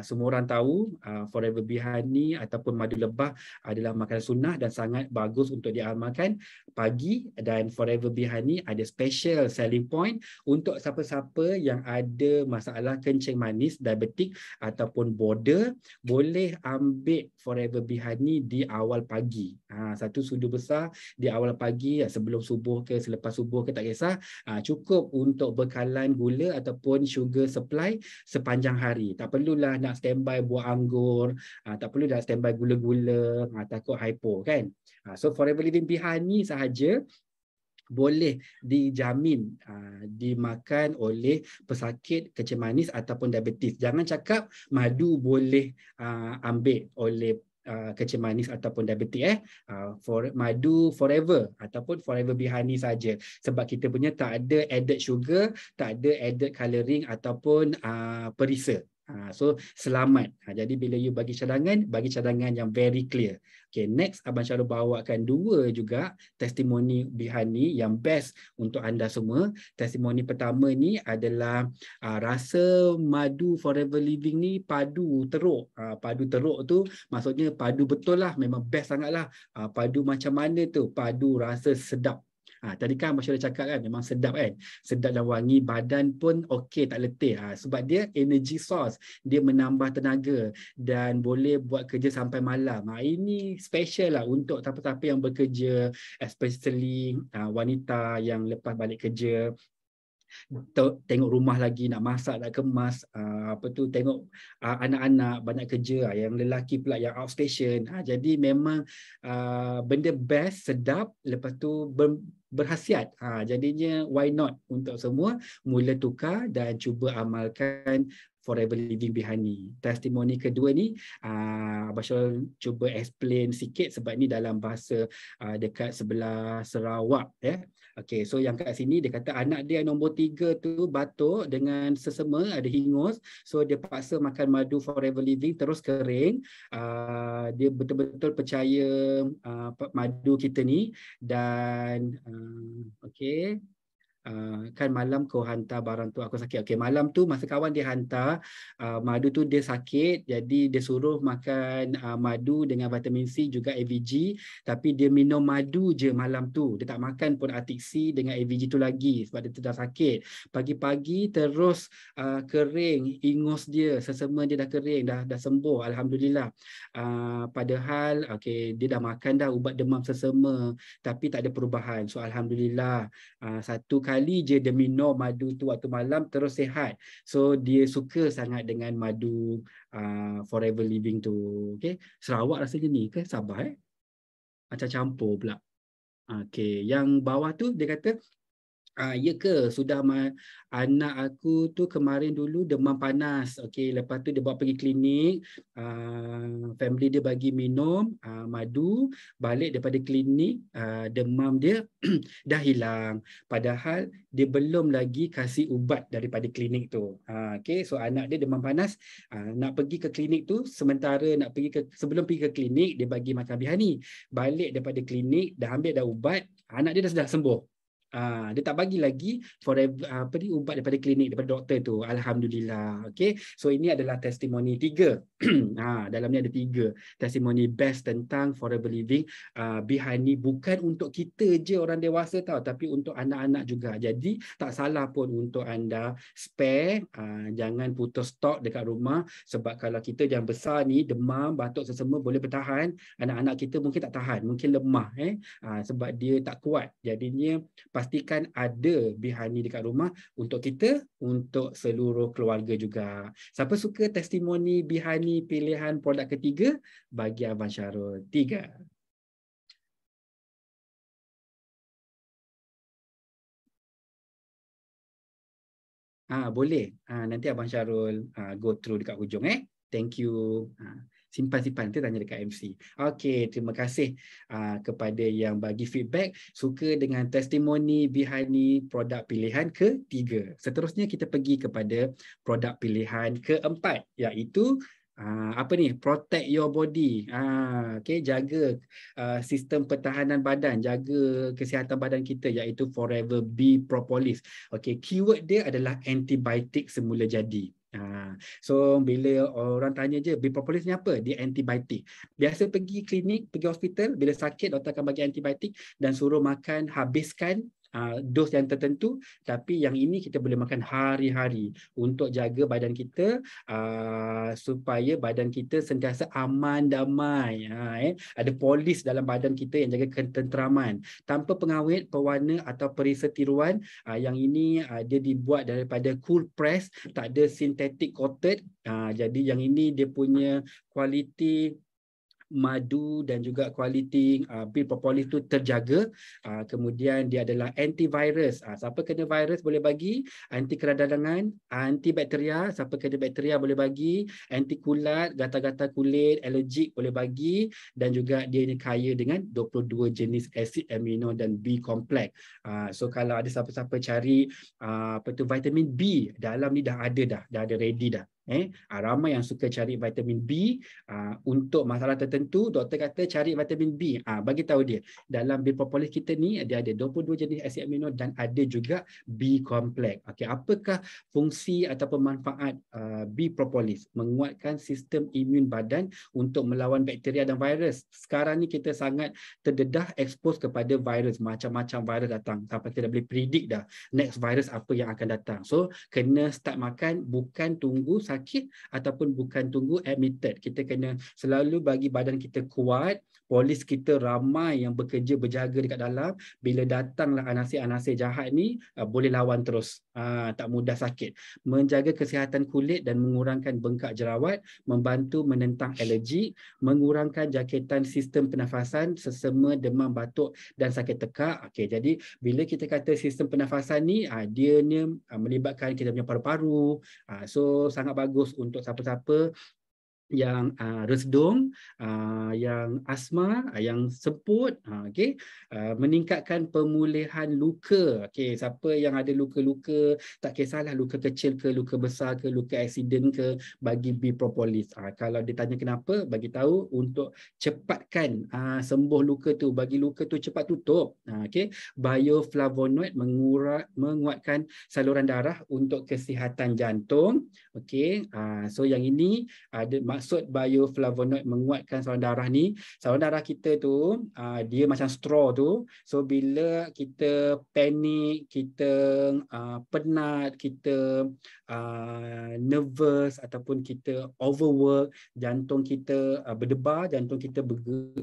Semua orang tahu Forever Bihani ataupun madu lebah adalah makanan sunnah dan sangat bagus untuk diamalkan pagi, dan Forever Bihani ada special selling point untuk siapa-siapa yang ada masalah kencing manis, diabetik ataupun border, boleh ambil Forever Bihani di awal pagi. Satu sudu besar di awal pagi, sebelum subuh ke selepas subuh ke tak kisah. Cukup untuk bekalan gula ataupun sugar supply sepanjang hari. Tak perlulah nak standby buah anggur, tak perlu nak standby gula-gula, takut hypo kan. So Forever Living Bihani sahaja boleh dijamin dimakan oleh pesakit kencing manis ataupun diabetes. Jangan cakap madu boleh ambil oleh kencing manis ataupun diabetik. Madu forever ataupun Forever Bihani saja, sebab kita punya tak ada added sugar, tak ada added colouring ataupun perisa. So selamat. Jadi bila you bagi cadangan yang very clear. Okay, next Abang Syarul bawakan dua juga testimoni Bihani yang best untuk anda semua. Testimoni pertama ni adalah rasa madu Forever Living ni padu teruk. Padu teruk tu maksudnya padu betul lah, memang best sangat lah. Padu macam mana tu? Padu rasa sedap. Tadi kan Abang Syarul cakap kan, memang sedap kan, sedap dan wangi, badan pun okey, tak letih. Sebab dia energy source, dia menambah tenaga dan boleh buat kerja sampai malam. Ini special lah untuk siapa-siapa yang bekerja, especially wanita yang lepas balik kerja, tengok rumah lagi, nak masak, nak kemas, tengok anak-anak banyak kerja, yang lelaki pula yang outstation. Jadi memang benda best, sedap, lepas tu berkhasiat. Jadinya why not untuk semua mula tukar dan cuba amalkan Forever Living Bihani. Testimoni kedua ni Abang Syarul cuba explain sikit sebab ni dalam bahasa dekat sebelah Sarawak ya. Okey, so yang kat sini dia kata anak dia nombor 3 tu batuk dengan sesama, ada hingus. So dia paksa makan madu Forever Living terus kering. Dia betul-betul percaya madu kita ni dan okey. Kan malam kau hantar barang tu aku sakit. Okey, malam tu masa kawan dia hantar madu tu dia sakit, jadi dia suruh makan madu dengan vitamin C juga AVG, tapi dia minum madu je malam tu. Dia tak makan pun Arctic C dengan AVG tu lagi sebab dia tu dah sakit. Pagi-pagi terus kering, ingus dia, sesama dia dah kering, dah sembuh alhamdulillah. Padahal okey, dia dah makan dah ubat demam sesama tapi tak ada perubahan. So alhamdulillah, satu kali je dia minum madu tu waktu malam terus sihat. So dia suka sangat dengan madu Forever Living tu. Okay. Sarawak rasanya ni ke Sabah macam campur pula. Okay. Yang bawah tu dia kata Ya ke? Anak aku tu kemarin dulu demam panas. Okey, lepas tu dia bawa pergi klinik. Family dia bagi minum madu. Balik daripada klinik, demam dia dah hilang. Padahal dia belum lagi kasih ubat daripada klinik tu. Okey, so anak dia demam panas, nak pergi ke klinik tu, sementara sebelum pergi ke klinik dia bagi makan bihani. Balik daripada klinik dah ambil dah ubat, anak dia dah sembuh. Dia tak bagi lagi forever, ubat daripada klinik, daripada doktor tu. Alhamdulillah. Okay. So ini adalah testimoni 3. Dalam ni ada 3 testimoni best tentang Forever Living Bihani, bukan untuk kita je orang dewasa tau, tapi untuk anak-anak juga. Jadi tak salah pun untuk anda spare, jangan putus stok dekat rumah, sebab kalau kita yang besar ni demam, batuk sesama boleh bertahan, anak-anak kita mungkin tak tahan, mungkin lemah sebab dia tak kuat. Jadinya pastikan ada bihani dekat rumah untuk kita, untuk seluruh keluarga juga. Siapa suka testimoni bihani pilihan produk ketiga? Bagi Abang Syarul. 3. Boleh. Nanti Abang Syarul go through dekat hujung. Thank you. Simpan-simpan, nanti tanya dekat MC. Okey, terima kasih kepada yang bagi feedback. Suka dengan testimoni bihani produk pilihan ke-3. Seterusnya kita pergi kepada produk pilihan ke-4, iaitu protect your body. Okay, jaga sistem pertahanan badan, jaga kesihatan badan kita, iaitu Forever Bee Propolis. Okay, keyword dia adalah antibiotik semula jadi. So bila orang tanya je, Bee Propolis ni apa? Dia antibiotik. Biasa pergi klinik, pergi hospital, bila sakit doktor akan bagi antibiotik dan suruh makan, habiskan dos yang tertentu. Tapi yang ini kita boleh makan hari-hari untuk jaga badan kita, supaya badan kita sentiasa aman, damai. Ada polis dalam badan kita yang jaga ketenteraman, tanpa pengawet, pewarna atau perisa tiruan. Yang ini dia dibuat daripada cool press, tak ada synthetic coated. Jadi yang ini dia punya kualiti madu dan juga kualiti Bee Propolis tu terjaga. Kemudian dia adalah antivirus. Siapa kena virus boleh bagi, anti keradangan, antibakteria, siapa kena bakteria boleh bagi, anti kulat, gatal-gatal kulit, alergik boleh bagi, dan juga dia ini kaya dengan 22 jenis asid amino dan B complex. So kalau ada siapa-siapa cari vitamin B, dalam ni dah ada ready dah. Ramai yang suka cari vitamin B untuk masalah tertentu. Doktor kata cari vitamin B, bagi tahu dia dalam Bee Propolis kita ni dia ada 22 jenis asid amino dan ada juga B complex. Okey, apakah fungsi ataupun manfaat Bee Propolis? Menguatkan sistem imun badan untuk melawan bakteria dan virus. Sekarang ni kita sangat terdedah expose kepada virus, macam-macam virus datang sampai kita dah boleh predict dah next virus apa yang akan datang. So kena start makan, bukan tunggu sakit ataupun bukan tunggu admitted. Kita kena selalu bagi badan kita kuat, polis kita ramai yang bekerja berjaga dekat dalam. Bila datanglah anasir-anasir jahat ni, boleh lawan terus, tak mudah sakit. Menjaga kesihatan kulit dan mengurangkan bengkak jerawat, membantu menentang alergi, mengurangkan jangkitan sistem pernafasan, sesama, demam, batuk dan sakit tekak. Okey, jadi bila kita kata sistem pernafasan ni, dia ni melibatkan kita punya paru-paru. So sangat bagus untuk siapa-siapa yang resdung, yang asma, yang semput, meningkatkan pemulihan luka. Okey, siapa yang ada luka-luka, tak kisahlah luka kecil ke, luka besar ke, luka aksiden ke, bagi Bee Propolis. Kalau ditanya kenapa, bagi tahu untuk cepatkan sembuh luka tu, bagi luka tu cepat tutup. Okey, bioflavonoid menguatkan saluran darah untuk kesihatan jantung. Okey, so yang ini ada maksud bioflavonoid menguatkan saluran darah ni. Saluran darah kita tu dia macam straw tu. So bila kita panik, kita penat, kita nervous ataupun kita overwork, jantung kita berdebar, jantung kita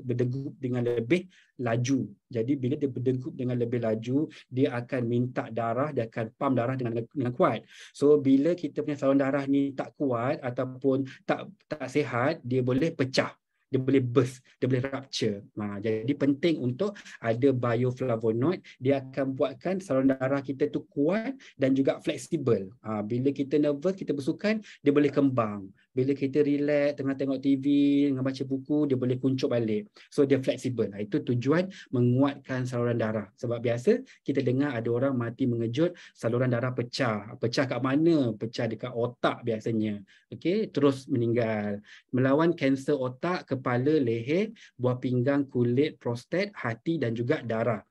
berdegup dengan lebih laju. Jadi bila dia berdegup dengan lebih laju, dia akan minta darah, dia akan pump darah dengan kuat. So bila kita punya saluran darah ni tak kuat ataupun tak sihat, dia boleh pecah. dia boleh burst, dia boleh rupture. Jadi penting untuk ada bioflavonoid, dia akan buatkan saluran darah kita tu kuat dan juga fleksibel. Bila kita nervous, kita bersukan, dia boleh kembang. Bila kita relax, tengah tengok TV, tengah baca buku, dia boleh kuncup balik. So dia fleksibel. Itu tujuan menguatkan saluran darah. Sebab biasa kita dengar ada orang mati mengejut, saluran darah pecah. Pecah kat mana? Pecah dekat otak biasanya. Okey, terus meninggal. Melawan kanser otak, kepala, leher, buah pinggang, kulit, prostat, hati dan juga darah.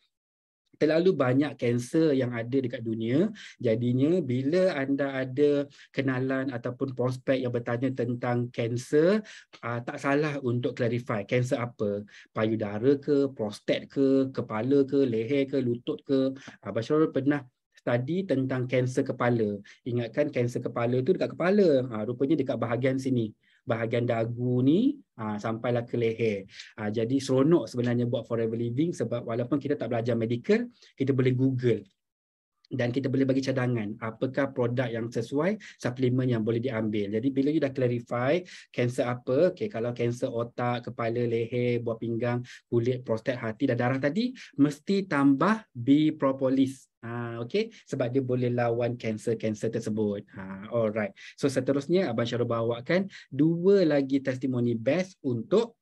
Terlalu banyak kanser yang ada dekat dunia. Jadinya bila anda ada kenalan ataupun prospek yang bertanya tentang kanser, tak salah untuk clarify kanser apa. Payudara ke, prostat ke, kepala ke, leher ke, lutut ke. Abang Syarul pernah study tentang kanser kepala. Ingatkan kanser kepala tu dekat kepala. Rupanya dekat bahagian sini. Bahagian dagu ni sampailah ke leher. Jadi seronok sebenarnya buat Forever Living sebab walaupun kita tak belajar medical, kita boleh Google dan kita boleh bagi cadangan apakah produk yang sesuai, suplemen yang boleh diambil. Jadi bila you dah clarify kanser apa, kalau kanser otak, kepala, leher, buah pinggang, kulit, prostat, hati dan darah tadi, mesti tambah B-propolis. Sebab dia boleh lawan kanser-kanser tersebut. Alright. So seterusnya Abang Syarul bawakan 2 lagi testimoni best untuk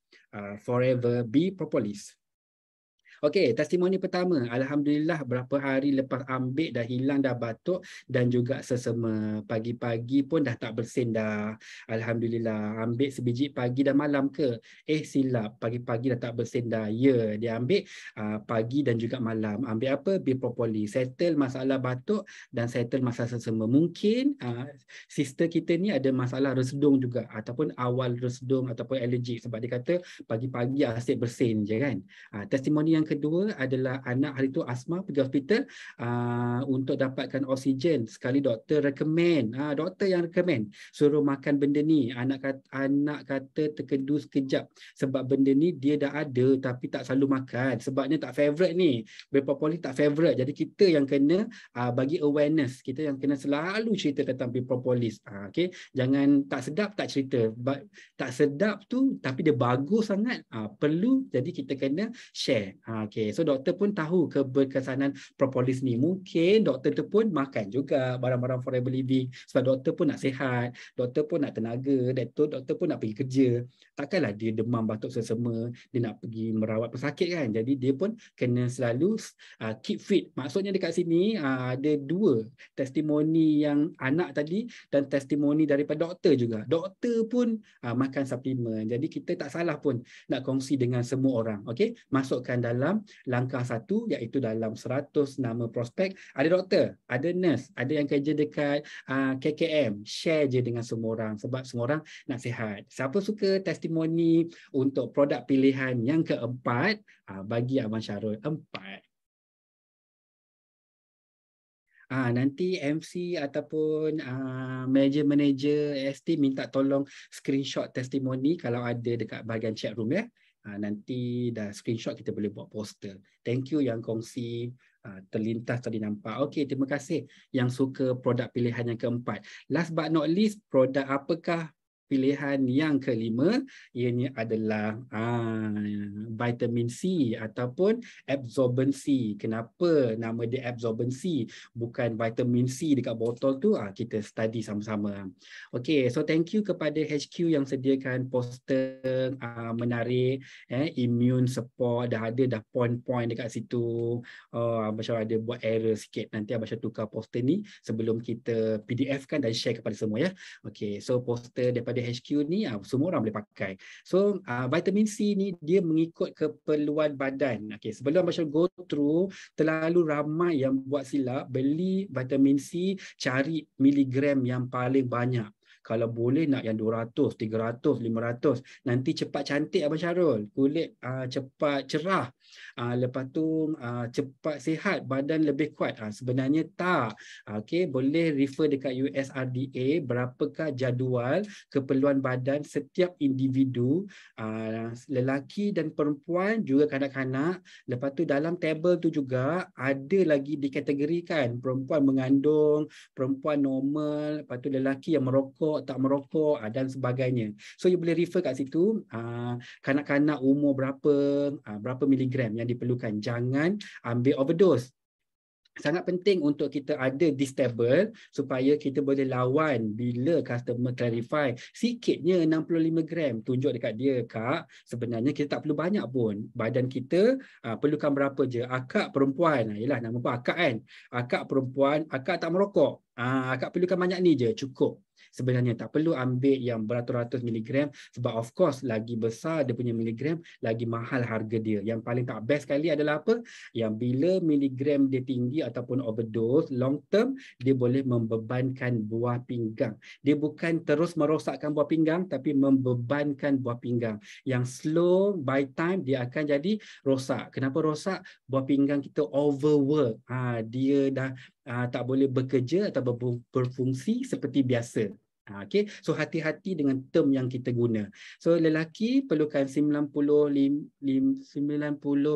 Forever B-propolis. Okey, testimoni pertama. Alhamdulillah berapa hari lepas ambil dah hilang dah batuk dan juga sesama. Pagi-pagi pun dah tak bersin dah. Alhamdulillah. Ambil sebiji pagi dan malam ke? Silap. Pagi-pagi dah tak bersin dah. Ya, dia ambil pagi dan juga malam. Ambil apa? Bipropolis. Settle masalah batuk dan settle masalah sesama. Mungkin sister kita ni ada masalah resedung juga ataupun awal resedung ataupun alergik sebab dia kata pagi-pagi asyik bersin je kan. Testimoni yang kedua adalah anak hari tu asma pergi hospital untuk dapatkan oksigen. Sekali doktor recommend, doktor yang recommend suruh makan benda ni. Anak kata terkedu sekejap sebab benda ni dia dah ada tapi tak selalu makan sebabnya tak favourite ni. Bipropolis tak favourite. Jadi kita yang kena bagi awareness, kita yang kena selalu cerita tentang bipropolis. Okay? Jangan tak sedap tak cerita. Tak sedap tu tapi dia bagus sangat, perlu, jadi kita kena share. Okay. So doktor pun tahu keberkesanan propolis ni. Mungkin doktor tu pun makan juga barang-barang Forever Living sebab doktor pun nak sihat, doktor pun nak tenaga, doktor pun nak pergi kerja. Takkanlah dia demam batuk sesama, dia nak pergi merawat pesakit kan. Jadi dia pun kena selalu keep fit. Maksudnya dekat sini ada 2 testimoni yang anak tadi dan testimoni daripada doktor juga. Doktor pun makan suplemen. Jadi kita tak salah pun nak kongsi dengan semua orang. Okey, masukkan dalam langkah 1 iaitu dalam 100 nama prospek ada doktor, ada nurse, ada yang kerja dekat KKM. Share je dengan semua orang sebab semua orang nak sihat. Siapa suka testimoni untuk produk pilihan yang keempat, bagi Abang Syarul 4. Nanti MC ataupun manager AST minta tolong screenshot testimoni kalau ada dekat bahagian chat room ya. Nanti dah screenshot kita boleh buat poster. Thank you yang kongsi terlintas tadi nampak. Okey, terima kasih yang suka produk pilihan yang keempat. Last but not least, produk apakah pilihan yang kelima? Ianya adalah vitamin C ataupun absorbency. Kenapa nama dia absorbency bukan vitamin C dekat botol tu? Kita study sama-sama. Okey, so thank you kepada HQ yang sediakan poster menarik, immune support dah ada dah point-point dekat situ. Abang Syarul ada buat error sikit. Nanti Abang Syarul tukar poster ni sebelum kita PDF kan dan share kepada semua ya. Okey, so poster daripada HQ ni semua orang boleh pakai. So vitamin C ni dia mengikut keperluan badan. Okey, sebelum Abang Syarul go through, terlalu ramai yang buat silap beli vitamin C, cari miligram yang paling banyak. Kalau boleh nak yang 200, 300, 500. Nanti cepat cantik Abang Syarul. Kulit cepat cerah. Lepas tu cepat sihat, badan lebih kuat. Sebenarnya tak. Okey, boleh refer dekat USRDA berapakah jadual keperluan badan setiap individu, lelaki dan perempuan juga kanak-kanak. Lepas tu dalam tabel tu juga ada lagi dikategorikan perempuan mengandung, perempuan normal, lepas tu lelaki yang merokok, merokok, tak merokok dan sebagainya. So you boleh refer kat situ kanak-kanak umur berapa miligram yang diperlukan. Jangan ambil overdose. Sangat penting untuk kita ada this table supaya kita boleh lawan bila customer clarify. Sikitnya 65 gram, tunjuk dekat dia, Kak, sebenarnya kita tak perlu banyak pun. Badan kita perlukan berapa je. Akak perempuan, yelah nama pun akak kan. Akak perempuan, akak tak merokok. Akak perlukan banyak ni je, cukup. Sebenarnya tak perlu ambil yang beratus-ratus miligram sebab of course lagi besar dia punya miligram, lagi mahal harga dia. Yang paling tak best sekali adalah apa? Yang bila miligram dia tinggi ataupun overdose, long term dia boleh membebankan buah pinggang. Dia bukan terus merosakkan buah pinggang tapi membebankan buah pinggang. Yang slow by time dia akan jadi rosak. Kenapa rosak? Buah pinggang kita overwork. Dia dah tak boleh bekerja atau berfungsi seperti biasa. Okay. So hati-hati dengan term yang kita guna. So lelaki perlukan 90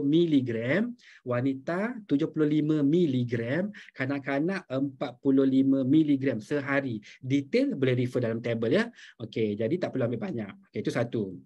miligram, wanita 75 miligram, kanak-kanak 45 miligram sehari. Detail boleh refer dalam table ya. Okey, jadi tak perlu ambil banyak. Okay, itu satu.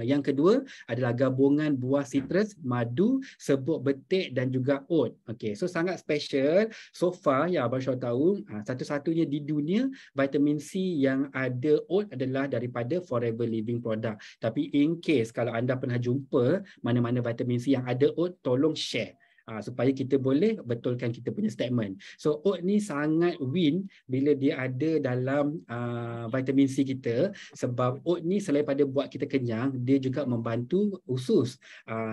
Yang kedua adalah gabungan buah sitrus, madu, serbuk betik dan juga oat. Okey, so sangat special. So far yang Abang Syah tahu, satu-satunya di dunia vitamin C yang ada oat adalah daripada Forever Living product. Tapi in case kalau anda pernah jumpa mana-mana vitamin C yang ada oat, tolong share. Supaya kita boleh betulkan kita punya statement. So oat ni sangat win bila dia ada dalam vitamin C kita, sebab oat ni selain pada buat kita kenyang, dia juga membantu usus.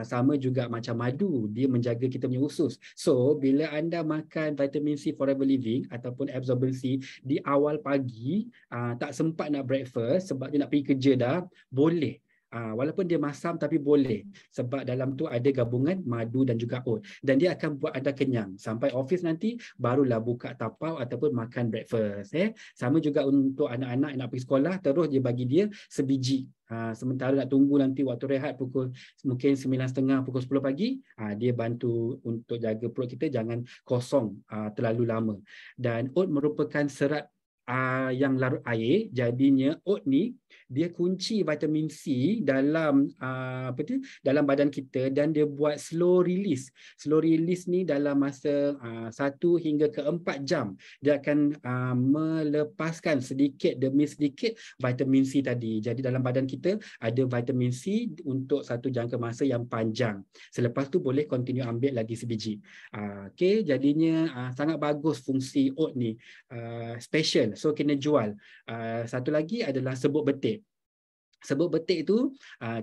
Sama juga macam madu, dia menjaga kita punya usus. So bila anda makan vitamin C Forever Living ataupun absorbency di awal pagi, tak sempat nak breakfast sebab dia nak pergi kerja dah, boleh. Walaupun dia masam tapi boleh sebab dalam tu ada gabungan madu dan juga oat dan dia akan buat anda kenyang sampai office nanti barulah buka tapau ataupun makan breakfast. Sama juga untuk anak-anak yang nak pergi sekolah, terus dia bagi dia sebiji. Sementara nak tunggu nanti waktu rehat pukul mungkin 9.30 pukul 10 pagi, dia bantu untuk jaga perut kita jangan kosong terlalu lama. Dan oat merupakan serat yang larut air, jadinya oat ni dia kunci vitamin C dalam dalam badan kita dan dia buat slow release. Slow release ni dalam masa 1 hingga ke 4 jam dia akan melepaskan sedikit demi sedikit vitamin C tadi. Jadi dalam badan kita ada vitamin C untuk satu jangka masa yang panjang. Selepas tu boleh continue ambil lagi sebiji. Okey, jadinya sangat bagus fungsi oat ni. Special, so kena jual. Satu lagi adalah serbuk betik. Serbuk betik tu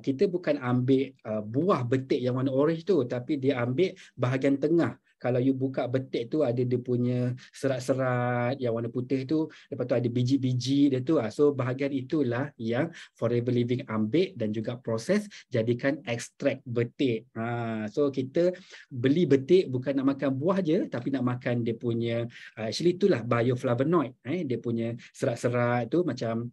kita bukan ambil buah betik yang warna orange tu, tapi dia ambil bahagian tengah. Kalau you buka betik tu ada dia punya serat-serat yang warna putih tu, lepas tu ada biji-biji dia tu. So bahagian itulah yang Forever Living ambil dan juga proses jadikan ekstrak betik. So kita beli betik bukan nak makan buah je, tapi nak makan dia punya actually itulah bioflavonoid. Dia punya serat-serat tu macam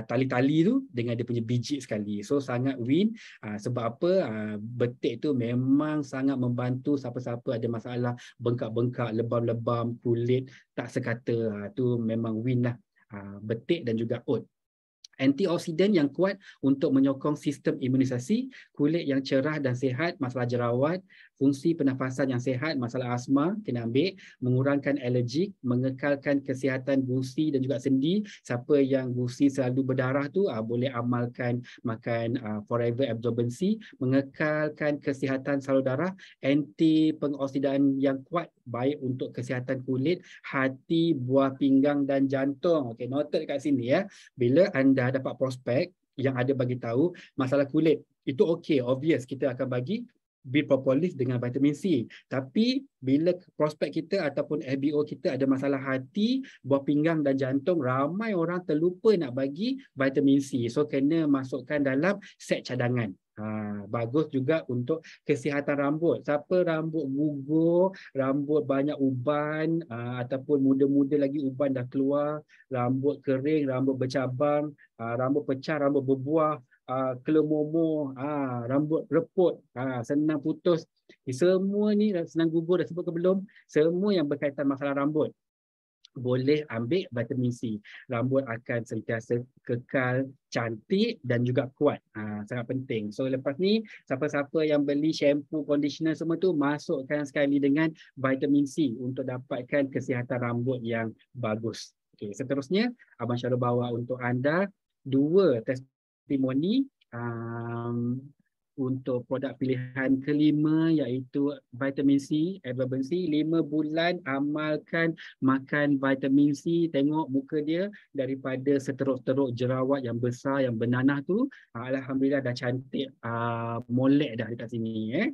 tali-tali tu dengan dia punya biji sekali. So sangat win. Sebab apa? Betik tu memang sangat membantu siapa-siapa ada masalah bengkak-bengkak, lebam-lebam, kulit tak sekata. Tu memang win lah. Betik dan juga oat. Antioksidan yang kuat untuk menyokong sistem imunisasi, kulit yang cerah dan sihat, masalah jerawat, fungsi pernafasan yang sihat, masalah asma kena ambil, mengurangkan alergik, mengekalkan kesihatan gusi dan juga sendi. Siapa yang gusi selalu berdarah tu boleh amalkan makan Forever Absorbency, mengekalkan kesihatan salur darah, anti pengoksidaan yang kuat, baik untuk kesihatan kulit, hati, buah pinggang dan jantung. Okey, noted kat sini ya. Bila anda dapat prospek yang ada bagi tahu masalah kulit, itu okey, obvious kita akan bagi Build Propolis dengan vitamin C. Tapi bila prospek kita ataupun FBO kita ada masalah hati, buah pinggang dan jantung, ramai orang terlupa nak bagi vitamin C. So kena masukkan dalam set cadangan. Bagus juga untuk kesihatan rambut. Siapa rambut gugur, rambut banyak uban, ataupun muda-muda lagi uban dah keluar, rambut kering, rambut bercabang, rambut pecah, rambut berbuah, kelomomo, rambut reput, senang putus. Semua ni senang gugur, dah sebut ke belum? Semua yang berkaitan masalah rambut. boleh ambil vitamin C. Rambut akan sentiasa kekal, cantik dan juga kuat. Sangat penting. So lepas ni, siapa-siapa yang beli shampoo, conditioner semua tu, masukkan sekali dengan vitamin C untuk dapatkan kesihatan rambut yang bagus. Okay, seterusnya, Abang Syarul bawa untuk anda 2 testimoni untuk produk pilihan kelima, iaitu vitamin C, absorbency. 5 bulan amalkan makan vitamin C, tengok muka dia daripada seteruk-teruk jerawat yang besar, yang bernanah tu, alhamdulillah dah cantik, molek dah dekat sini.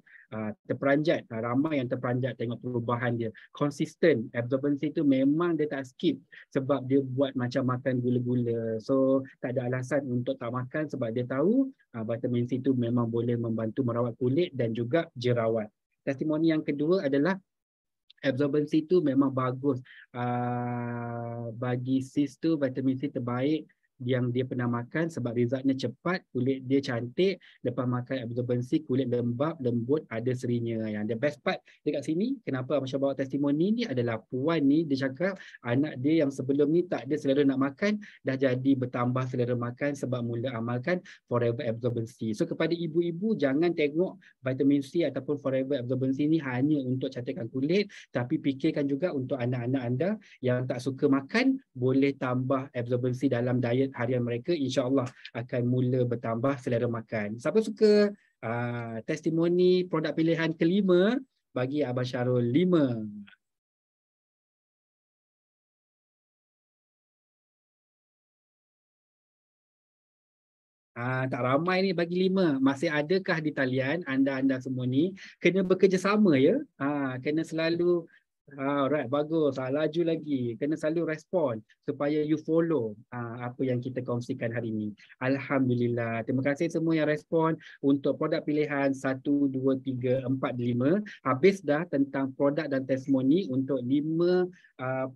Terperanjat, ramai yang terperanjat tengok perubahan dia. Konsisten, absorbency tu memang dia tak skip sebab dia buat macam makan gula-gula. So tak ada alasan untuk tak makan sebab dia tahu vitamin C tu memang boleh membantu merawat kulit dan juga jerawat. Testimoni yang kedua adalah absorbency tu memang bagus bagi sis tu. Vitamin C terbaik yang dia pernah makan sebab resultnya cepat, kulit dia cantik. Lepas makan absorbency, kulit lembap, lembut, ada serinya. Yang the best part dekat sini, kenapa Abang Syah bawa testimoni ni adalah puan ni, dia cakap anak dia yang sebelum ni tak ada selera nak makan, dah jadi bertambah selera makan sebab mula amalkan Forever Absorbency. So kepada ibu-ibu, jangan tengok vitamin C ataupun Forever Absorbency ni hanya untuk cantikkan kulit, tapi fikirkan juga untuk anak-anak anda yang tak suka makan, boleh tambah absorbency dalam diet harian mereka, insya-Allah akan mula bertambah selera makan. Siapa suka testimoni produk pilihan kelima, bagi Abang Syarul 5. Tak ramai ni bagi 5. Masih adakah di talian anda-anda semua ni? Kena bekerjasama ya. Kena selalu alright, bagus. Laju lagi. Kena selalu respon supaya you follow apa yang kita kongsikan hari ini. Alhamdulillah. Terima kasih semua yang respon untuk produk pilihan 1, 2, 3, 4, 5. Habis dah tentang produk dan testimoni untuk 5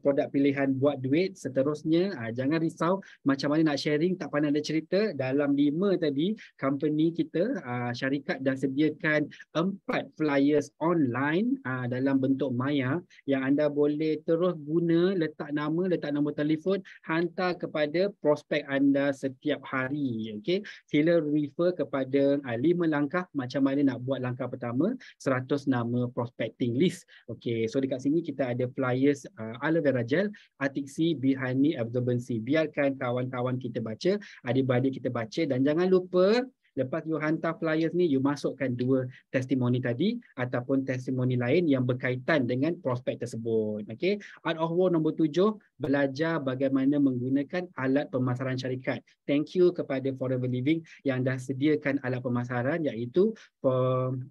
produk pilihan buat duit. Seterusnya, jangan risau macam mana nak sharing, tak pandai nak cerita. Dalam 5 tadi, company kita, syarikat dah sediakan 4 flyers online dalam bentuk maya yang anda boleh terus guna, letak nombor telefon, hantar kepada prospek anda setiap hari. Okay? Sila refer kepada 5 langkah macam mana nak buat langkah pertama, 100 nama prospecting list. Okay, so dekat sini kita ada flyers aloe vera gel, Arctic Sea, Bihani, Absorbency. Biarkan kawan-kawan kita baca, adik-beradik kita baca, dan jangan lupa lepas you hantar flyers ni, you masukkan 2 testimoni tadi ataupun testimoni lain yang berkaitan dengan prospek tersebut. Okay. Art of War nombor 7, belajar bagaimana menggunakan alat pemasaran syarikat. Thank you kepada Forever Living yang dah sediakan alat pemasaran, iaitu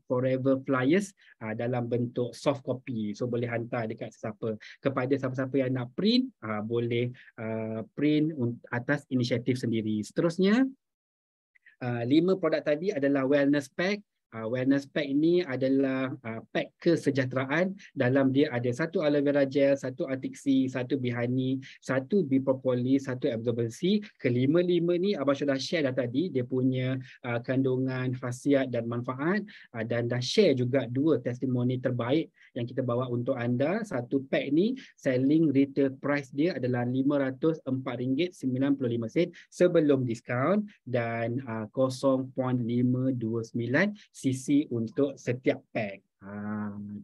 Forever Flyers dalam bentuk soft copy. So boleh hantar dekat sesiapa. Kepada siapa-siapa yang nak print, boleh print atas inisiatif sendiri. Seterusnya, 5 produk tadi adalah wellness pack. Wellness pack ini adalah pack kesejahteraan. Dalam dia ada 1 aloe vera gel, 1 Arctic Sea, 1 Bihani, 1 Bipropolis, 1 Absorbency. Kelima-lima ni Abang sudah share dah tadi, dia punya kandungan, khasiat dan manfaat, dan dah share juga 2 testimoni terbaik yang kita bawa untuk anda. 1 pack ni selling retail price dia adalah RM504.95 sebelum diskaun, dan 0.529 cc untuk setiap pack.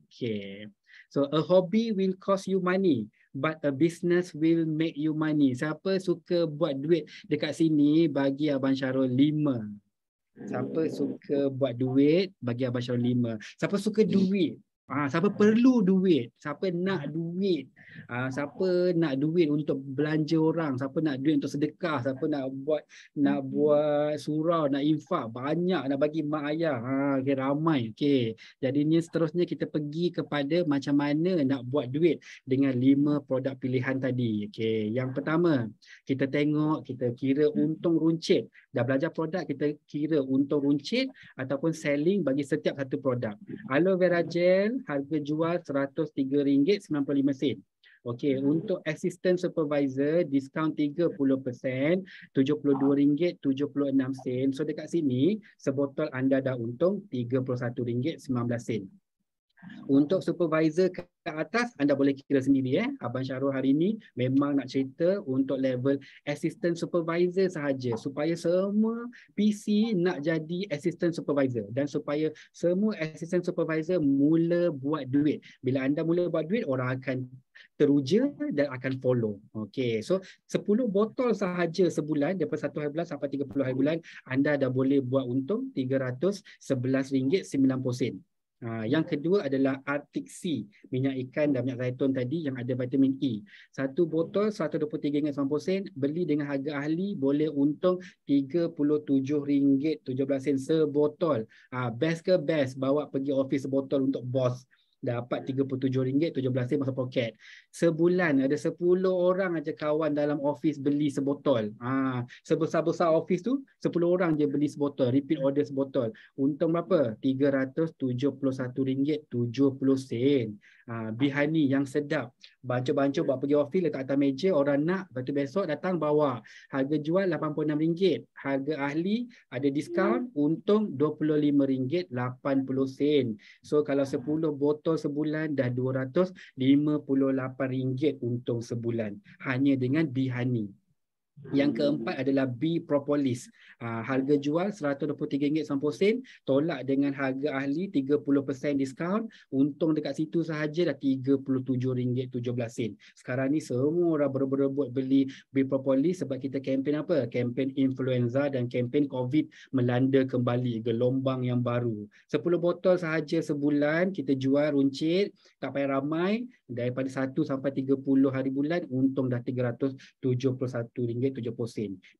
Okay. So a hobby will cost you money, but a business will make you money. Siapa suka buat duit dekat sini, bagi Abang Syarul 5. Siapa suka buat duit, bagi Abang Syarul 5. Siapa suka duit, siapa perlu duit, siapa nak duit, siapa nak duit untuk belanja orang, siapa nak duit untuk sedekah, siapa nak buat surau, nak infak, banyak nak bagi mak ayah. Okay, ramai. Okay. Jadinya seterusnya kita pergi kepada macam mana nak buat duit dengan 5 produk pilihan tadi. Okay. Yang pertama, kita tengok, kita kira untung runcit. Dah belajar produk, kita kira untung runcit ataupun selling bagi setiap satu produk. Aloe vera gel, harga jual RM103.95. Okey, untuk assistant supervisor, diskaun 30%, RM72.76. So dekat sini, sebotol anda dah untung RM31.19. Untuk supervisor ke atas, anda boleh kira sendiri. Abang Syarul hari ini memang nak cerita untuk level assistant supervisor sahaja, supaya semua PC nak jadi assistant supervisor dan supaya semua assistant supervisor mula buat duit. Bila anda mula buat duit, orang akan teruja dan akan follow. Okey, so 10 botol sahaja sebulan, daripada 1 hari bulan sampai 30 hari bulan, anda dah boleh buat untung RM311.90. Yang kedua adalah Arctic Sea, minyak ikan dan minyak zaitun tadi yang ada vitamin E. Satu botol RM123.90, beli dengan harga ahli boleh untung RM37.17 sebotol. Best ke best, bawa pergi office sebotol untuk bos. Dapat RM37.17 masuk poket. Sebulan ada 10 orang aja kawan dalam office beli sebotol. Sebesar-besar office tu 10 orang je beli sebotol, repeat order sebotol. Untung berapa? RM371.70. Bihani yang sedap. Bancuh-bancuh buat pergi office, letak atas meja, orang nak, lepas tu besok datang bawa. Harga jual RM86. Harga ahli ada diskaun, untung RM25.80. So kalau 10 botol sebulan dah RM258 untung sebulan. Hanya dengan bihani. Yang keempat adalah B Propolis. Harga jual RM123.90, tolak dengan harga ahli 30% diskaun, untung dekat situ sahaja dah RM37.17. Sekarang ni semua orang berebut beli B Propolis sebab kita kempen apa? Kempen influenza dan kempen COVID melanda kembali, gelombang yang baru. 10 botol sahaja sebulan kita jual runcit, tak payah ramai, daripada 1 sampai 30 hari bulan, untung dah RM371.70.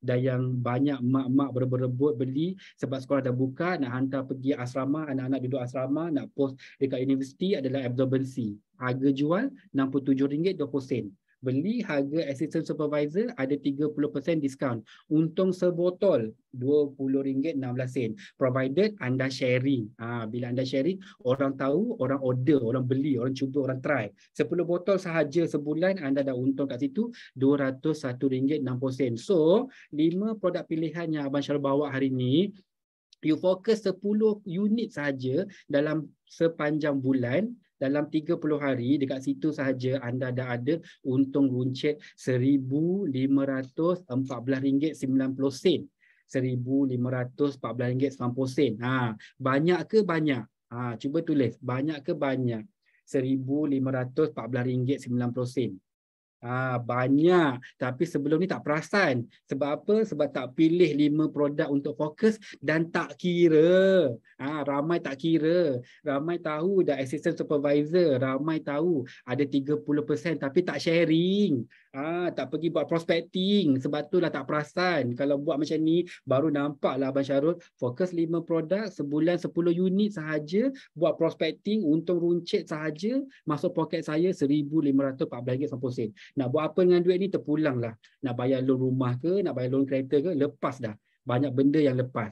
Dan yang banyak mak-mak berebut beli sebab sekolah dah buka, nak hantar pergi asrama, anak-anak duduk asrama, nak post dekat universiti adalah absorbency. Harga jual RM67.20. Beli harga assistant supervisor ada 30% diskaun. Untung sebotol RM20.16. Provided anda sharing. Bila anda sharing, orang tahu, orang order, orang beli, orang cuba, orang try. 10 botol sahaja sebulan anda dah untung kat situ RM201.60. So, 5 produk pilihan yang Abang Syarul bawa hari ni, you fokus 10 unit sahaja dalam sepanjang bulan. Dalam 30 hari, dekat situ sahaja anda dah ada untung runcit RM1,514.90. RM1,514.90. Banyak ke banyak? Cuba tulis, banyak ke banyak? RM1,514.90. Banyak, tapi sebelum ni tak perasan. Sebab apa? Sebab tak pilih 5 produk untuk fokus dan tak kira. Ramai tak kira. Ramai tahu dah assistant supervisor, ramai tahu ada 30% tapi tak sharing. Tak pergi buat prospecting. Sebab tu lah tak perasan. Kalau buat macam ni, baru nampak lah Abang Syarul fokus 5 produk, sebulan 10 unit sahaja, buat prospecting, untung runcit sahaja, masuk poket saya RM1,514.90. Nak buat apa dengan duit ni? Terpulang lah. Nak bayar loan rumah ke, nak bayar loan kereta ke, lepas dah. Banyak benda yang lepas.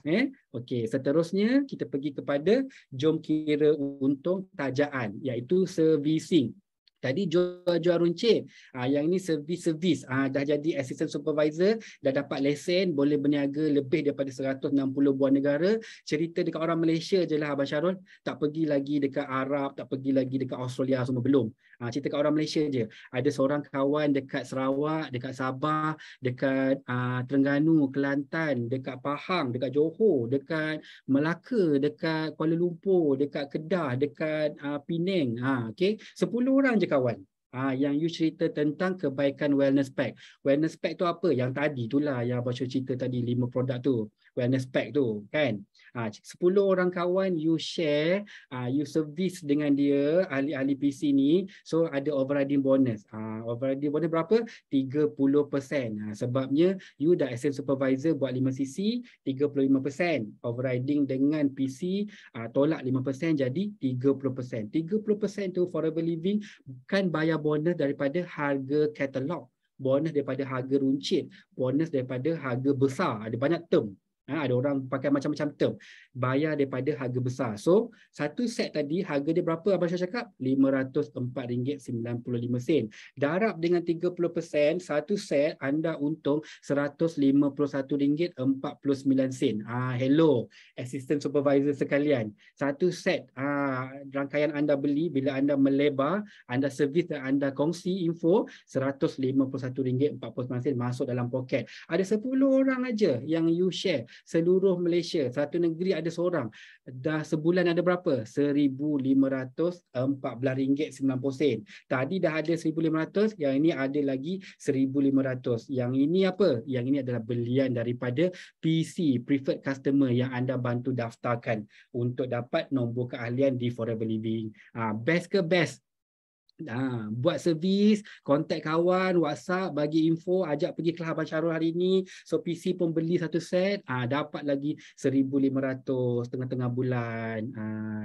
Okey, seterusnya kita pergi kepada jom kira untung tajaan, iaitu servicing. Tadi jual-jual runcit. Yang ni servis-servis. Dah jadi assistant supervisor, dah dapat lesen, boleh berniaga lebih daripada 160 buah negara. Cerita dekat orang Malaysia je lah Abang Syarul. Tak pergi lagi dekat Arab, tak pergi lagi dekat Australia, semua belum. Cerita kat orang Malaysia je. Ada seorang kawan dekat Sarawak, dekat Sabah, dekat Terengganu, Kelantan, dekat Pahang, dekat Johor, dekat Melaka, dekat Kuala Lumpur, dekat Kedah, dekat Penang. Okay? 10 orang je kawan. Yang you cerita tentang kebaikan wellness pack. Wellness pack tu apa? Yang tadi itulah yang Abang Syarul cerita tadi, 5 produk tu. Wellness pack tu kan. 10 orang kawan you share, you service dengan dia, ahli-ahli PC ni. So ada overriding bonus. Overriding bonus berapa? 30%. Sebabnya you dah assistant supervisor buat 5 sisi, 35%. Overriding dengan PC, tolak 5% jadi 30%. 30% tu Forever Living bukan bayar bonus daripada harga katalog, bonus daripada harga runcit, bonus daripada harga besar. Ada banyak term. Ada orang pakai macam-macam term. Bayar daripada harga besar. So, satu set tadi harga dia berapa Abang Syah cakap? RM504.95. Darab dengan 30%, satu set anda untung RM151.49. Hello, assistant supervisor sekalian. Satu set rangkaian anda beli, bila anda melebar, anda servis dan anda kongsi info, RM151.49 masuk dalam poket. Ada 10 orang aja yang you share. Seluruh Malaysia, satu negeri ada seorang. Dah sebulan ada berapa? RM1,514.90. Tadi dah ada 1,500, yang ini ada lagi 1,500. Yang ini apa? Yang ini adalah belian daripada PC, Preferred Customer, yang anda bantu daftarkan untuk dapat nombor keahlian di Forever Living. Best ke best? Buat servis, kontak kawan, WhatsApp, bagi info, ajak pergi kelas Abang Syarul hari ni. So PC pun beli satu set, dapat lagi 1,500 tengah-tengah bulan.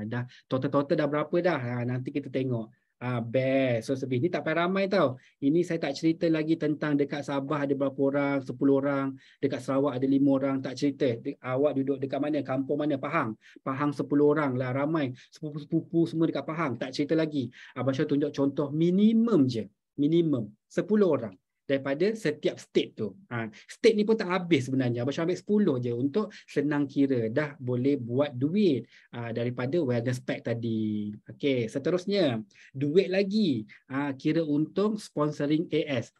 Dah total dah berapa dah? Nanti kita tengok. Best. So servis ni tak payah ramai tau. Ini saya tak cerita lagi tentang dekat Sabah ada berapa orang, 10 orang, dekat Sarawak ada 5 orang, tak cerita. Awak duduk dekat mana? Kampung mana? Pahang. Pahang 10 orang lah, ramai. Sepupu-sepupu semua dekat Pahang, tak cerita lagi. Abang Syah tunjuk contoh minimum je. Minimum 10 orang daripada setiap state tu. State ni pun tak habis sebenarnya. Abang Syah ambil 10 je untuk senang kira. Dah boleh buat duit daripada wellness pack tadi. Okey, seterusnya. Duit lagi. Kira untung sponsoring AS.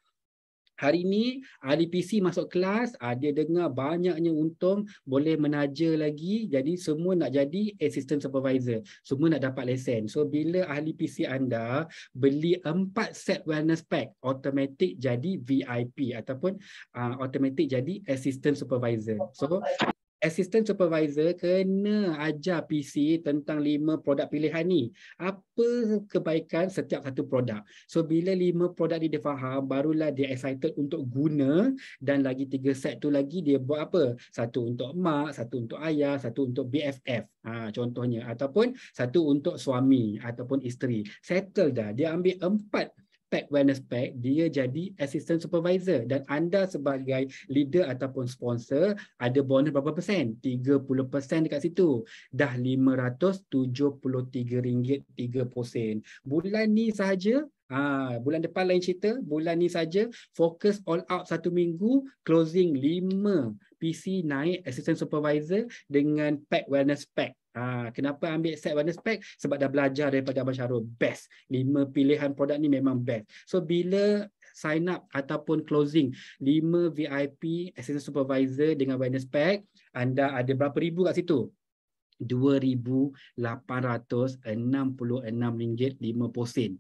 Hari ni ahli PC masuk kelas, dia dengar banyaknya untung, boleh menaja lagi, jadi semua nak jadi assistant supervisor, semua nak dapat lesen. So bila ahli PC anda beli 4 set wellness pack, automatic jadi VIP ataupun automatic jadi assistant supervisor. So assistant supervisor kena ajar PC tentang 5 produk pilihan ni. Apa kebaikan setiap satu produk. So bila 5 produk ni dia faham, barulah dia excited untuk guna, dan lagi 3 set tu lagi dia buat apa? Satu untuk mak, satu untuk ayah, satu untuk BFF. Contohnya. Ataupun satu untuk suami ataupun isteri. Settle dah. Dia ambil 4 pack wellness pack, dia jadi assistant supervisor, dan anda sebagai leader ataupun sponsor ada bonus berapa persen? 30% dekat situ. Dah RM573.30. Bulan ni sahaja, bulan depan lain cerita, bulan ni saja fokus all out 1 minggu, closing 5 PC naik assistant supervisor dengan pack wellness pack. Kenapa ambil set wellness pack? Sebab dah belajar daripada Abang Syarul. Best. 5 pilihan produk ni memang best. So bila sign up ataupun closing 5 VIP assistant supervisor dengan wellness pack, anda ada berapa ribu kat situ? RM2,866.50.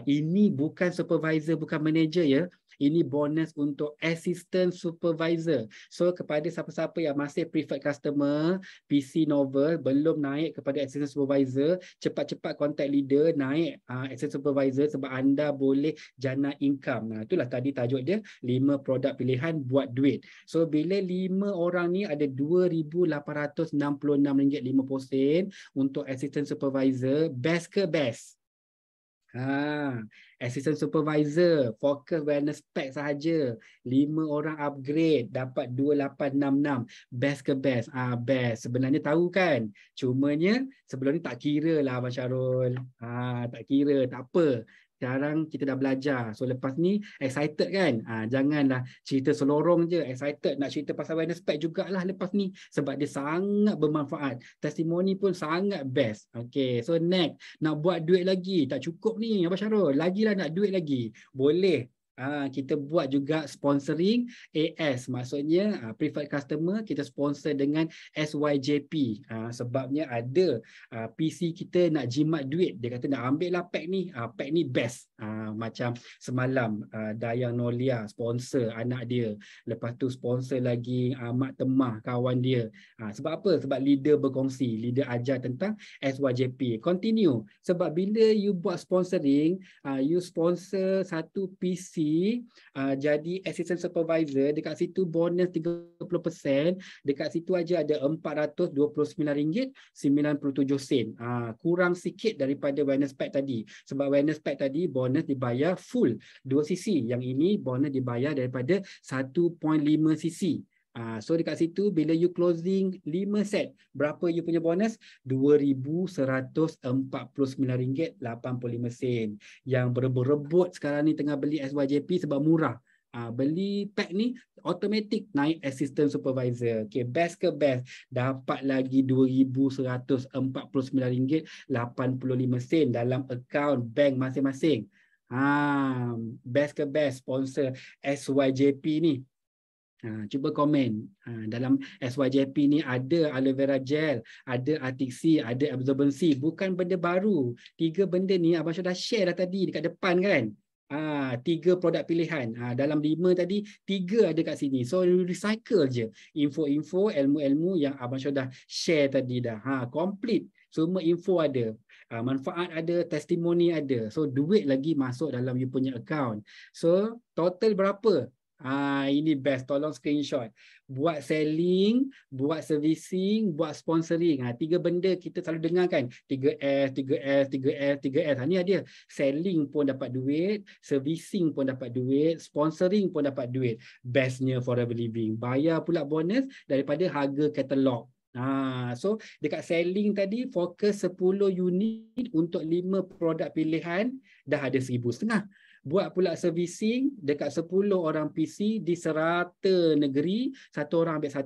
Ini bukan supervisor, bukan manager ya. Ini bonus untuk assistant supervisor. So kepada siapa-siapa yang masih preferred customer, PC Novel belum naik kepada assistant supervisor, cepat-cepat contact leader naik assistant supervisor, sebab anda boleh jana income. Itulah tadi tajuk dia, 5 produk pilihan buat duit. So bila 5 orang ni ada RM2,866.50 untuk assistant supervisor. Best ke best? Assistant supervisor, fokus wellness pack sahaja. 5 orang upgrade, dapat 2,866. Best ke best? Best. Sebenarnya tahu kan? Cumanya sebelum ni tak kira lah Abang Syarul. Tak kira, tak apa. Sekarang kita dah belajar. So lepas ni excited kan? Janganlah cerita selorong je. Excited nak cerita pasal wellness pack jugalah lepas ni. Sebab dia sangat bermanfaat. Testimoni pun sangat best. Okay, so next. Nak buat duit lagi. Tak cukup ni Abang Syarul. Lagilah nak duit lagi. Boleh. Kita buat juga sponsoring AS, maksudnya preferred customer kita sponsor dengan SYJP. Sebabnya ada PC kita nak jimat duit, dia kata nak ambil lah pack ni best. Macam semalam Dayang Nolia sponsor anak dia, lepas tu sponsor lagi Mak Temah kawan dia. Sebab apa? Sebab leader berkongsi, leader ajar tentang SYJP. Continue, sebab bila you buat sponsoring, you sponsor satu PC jadi assistant supervisor, dekat situ bonus 30%, dekat situ aja ada RM429.97. Kurang sikit daripada wellness pack tadi, sebab wellness pack tadi bonus dibayar full 2 cc, yang ini bonus dibayar daripada 1.5 cc. So dekat situ bila you closing 5 set, berapa you punya bonus? RM2,149.85. Yang berebut-rebut sekarang ni tengah beli SYJP sebab murah. Beli pack ni automatic naik assistant supervisor. Okay, best ke best, dapat lagi RM2,149.85 dalam akaun bank masing-masing. Best ke best sponsor SYJP ni. Cuba komen. Dalam SYJP ni ada aloe vera gel, ada Atixi, ada absorbency. Bukan benda baru. 3 benda ni Abang Syah dah share dah tadi dekat depan kan. 3 produk pilihan. Dalam 5 tadi, 3 ada kat sini. So recycle je info-info, ilmu-ilmu yang Abang Syah dah share tadi dah. Complete. Semua info ada. Manfaat ada, testimoni ada. So duit lagi masuk dalam you punya account. So total berapa? Ini best, tolong screenshot. Buat selling, buat servicing, buat sponsoring. 3 benda kita selalu dengar kan. 3S, 3S, 3S, 3S. Ni ada. Selling pun dapat duit, servicing pun dapat duit, sponsoring pun dapat duit. Bestnya Forever Living. Bayar pula bonus daripada harga katalog. So dekat selling tadi fokus 10 unit untuk 5 produk pilihan, dah ada 1,500. Buat pula servicing dekat 10 orang PC di serata negeri, 1 orang ambil 10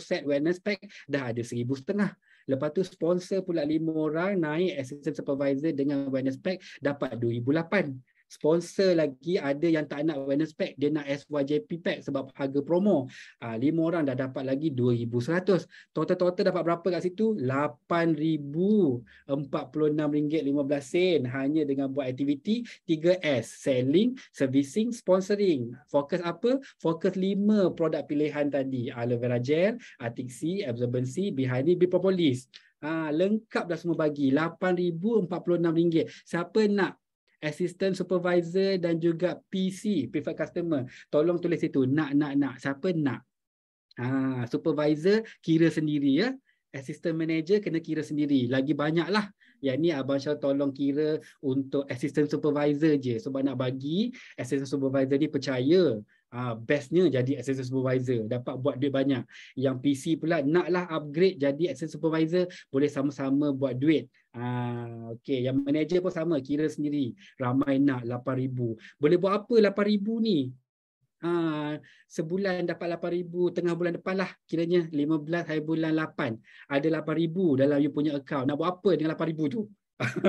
set wellness pack, dah ada 1,500. Lepas tu sponsor pula 5 orang naik assistant supervisor dengan wellness pack, dapat 2,800. Sponsor lagi ada yang tak nak wellness pack, dia nak SYJP pack sebab harga promo. 5 orang dah dapat lagi 2,100. Total dapat berapa kat situ? RM8,046.15 hanya dengan buat aktiviti 3S. Selling, servicing, sponsoring. Fokus apa? Fokus 5 produk pilihan tadi. Aloe vera gel, Atixi, absorbency, Bihani, Bipropolis. Lengkap dah semua bagi. RM8,046. Siapa nak assistant supervisor dan juga PC, preferred customer, tolong tulis itu. Nak. Siapa nak? Supervisor kira sendiri ya. Assistant manager kena kira sendiri. Lagi banyaklah. Yang ni Abang Syah tolong kira untuk assistant supervisor je. Sebab nak bagi assistant supervisor ni percaya. Bestnya jadi assistant supervisor. Dapat buat duit banyak. Yang PC pula naklah upgrade jadi assistant supervisor. Boleh sama-sama buat duit. Okey, yang manager pun sama, kira sendiri. Ramai nak 8,000. Boleh buat apa 8,000 ni? Sebulan dapat 8,000, tengah bulan depan lah, kiranya 15 hari bulan 8 ada 8,000 dalam you punya account. Nak buat apa dengan 8,000 tu?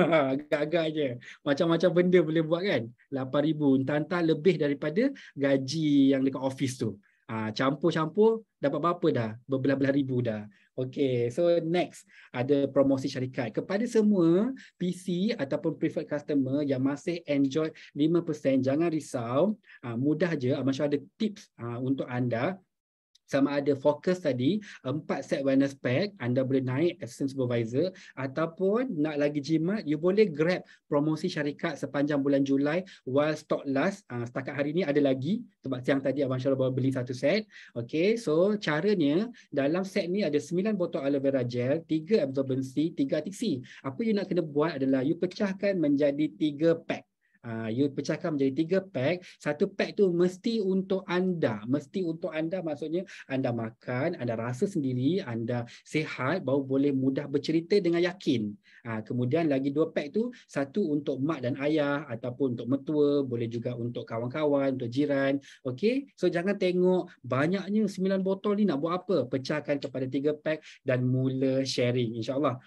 Agak-agak je. Macam-macam benda boleh buat kan. 8,000 entah-entah lebih daripada gaji yang dekat office tu. Campur-campur dapat berapa dah? Berbelah-belah ribu dah. Okay, so next ada promosi syarikat. Kepada semua PC ataupun preferred customer yang masih enjoy 5%, jangan risau. Mudah je, Abang Syah ada tips untuk anda. Sama ada fokus tadi 4 set wellness pack, anda boleh naik assistant supervisor, ataupun nak lagi jimat, you boleh grab promosi syarikat sepanjang bulan Julai while stock last. Setakat hari ni ada lagi sebab siang tadi Abang Syah baru beli 1 set. Okay, so caranya dalam set ni ada 9 botol aloe vera gel, 3 absorbency, 3 Atixi. Apa you nak kena buat adalah you pecahkan menjadi 3 pack. You pecahkan menjadi 3 pack. 1 pack tu mesti untuk anda. Mesti untuk anda maksudnya anda makan, anda rasa sendiri, anda sihat, baru boleh mudah bercerita dengan yakin. Kemudian lagi 2 pack tu, 1 untuk mak dan ayah ataupun untuk mertua, boleh juga untuk kawan-kawan, untuk jiran. Okey, so jangan tengok banyaknya 9 botol ni nak buat apa. Pecahkan kepada 3 pack dan mula sharing. InsyaAllah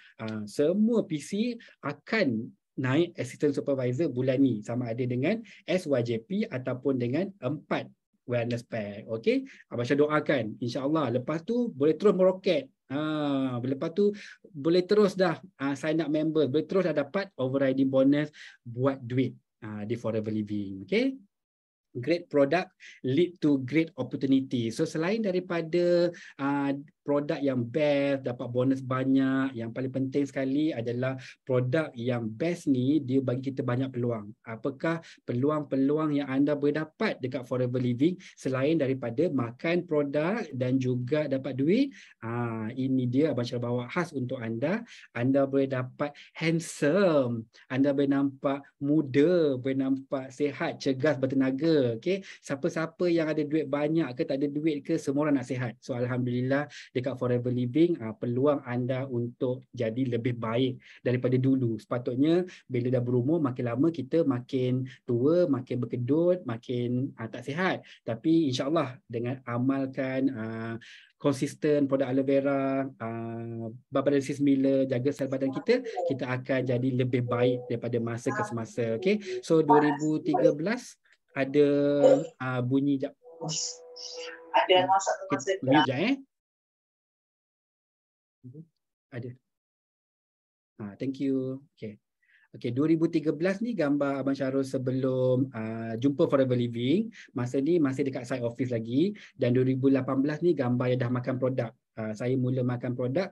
semua PC akan naik assistant supervisor bulan ni, sama ada dengan SYJP ataupun dengan 4 wellness pack. Okey, Abang Syah doakan insya-Allah lepas tu boleh terus meroket. Lepas tu boleh terus dah sign up member, boleh terus dah dapat overriding bonus buat duit di Forever Living. Okey, great product lead to great opportunity. So selain daripada produk yang best, dapat bonus banyak, yang paling penting sekali adalah produk yang best ni dia bagi kita banyak peluang. Apakah peluang-peluang yang anda boleh dapat dekat Forever Living selain daripada makan produk dan juga dapat duit? Ini dia Abang Syah bawa khas untuk anda. Anda boleh dapat handsome, anda boleh nampak muda, boleh nampak sihat, cergas, bertenaga. Okay? Siapa-siapa yang ada duit banyak ke tak ada duit ke, semua orang nak sihat. So Alhamdulillah dekat Forever Living, peluang anda untuk jadi lebih baik daripada dulu. Sepatutnya bila dah berumur, makin lama kita makin tua, makin berkedut, makin tak sihat. Tapi insyaAllah dengan amalkan konsisten produk aloe vera, bioanalysis mila, jaga sel badan kita, kita akan jadi lebih baik daripada masa ke semasa. Okay? So 2013 ada bunyi jap.
Ada masa-masa
Mute jap Ada. Thank you. Okay. Okay, 2013 ni gambar Abang Syahrul sebelum jumpa Forever Living. Masa ni masih dekat side office lagi. Dan 2018 ni gambar yang dah makan produk. Saya mula makan produk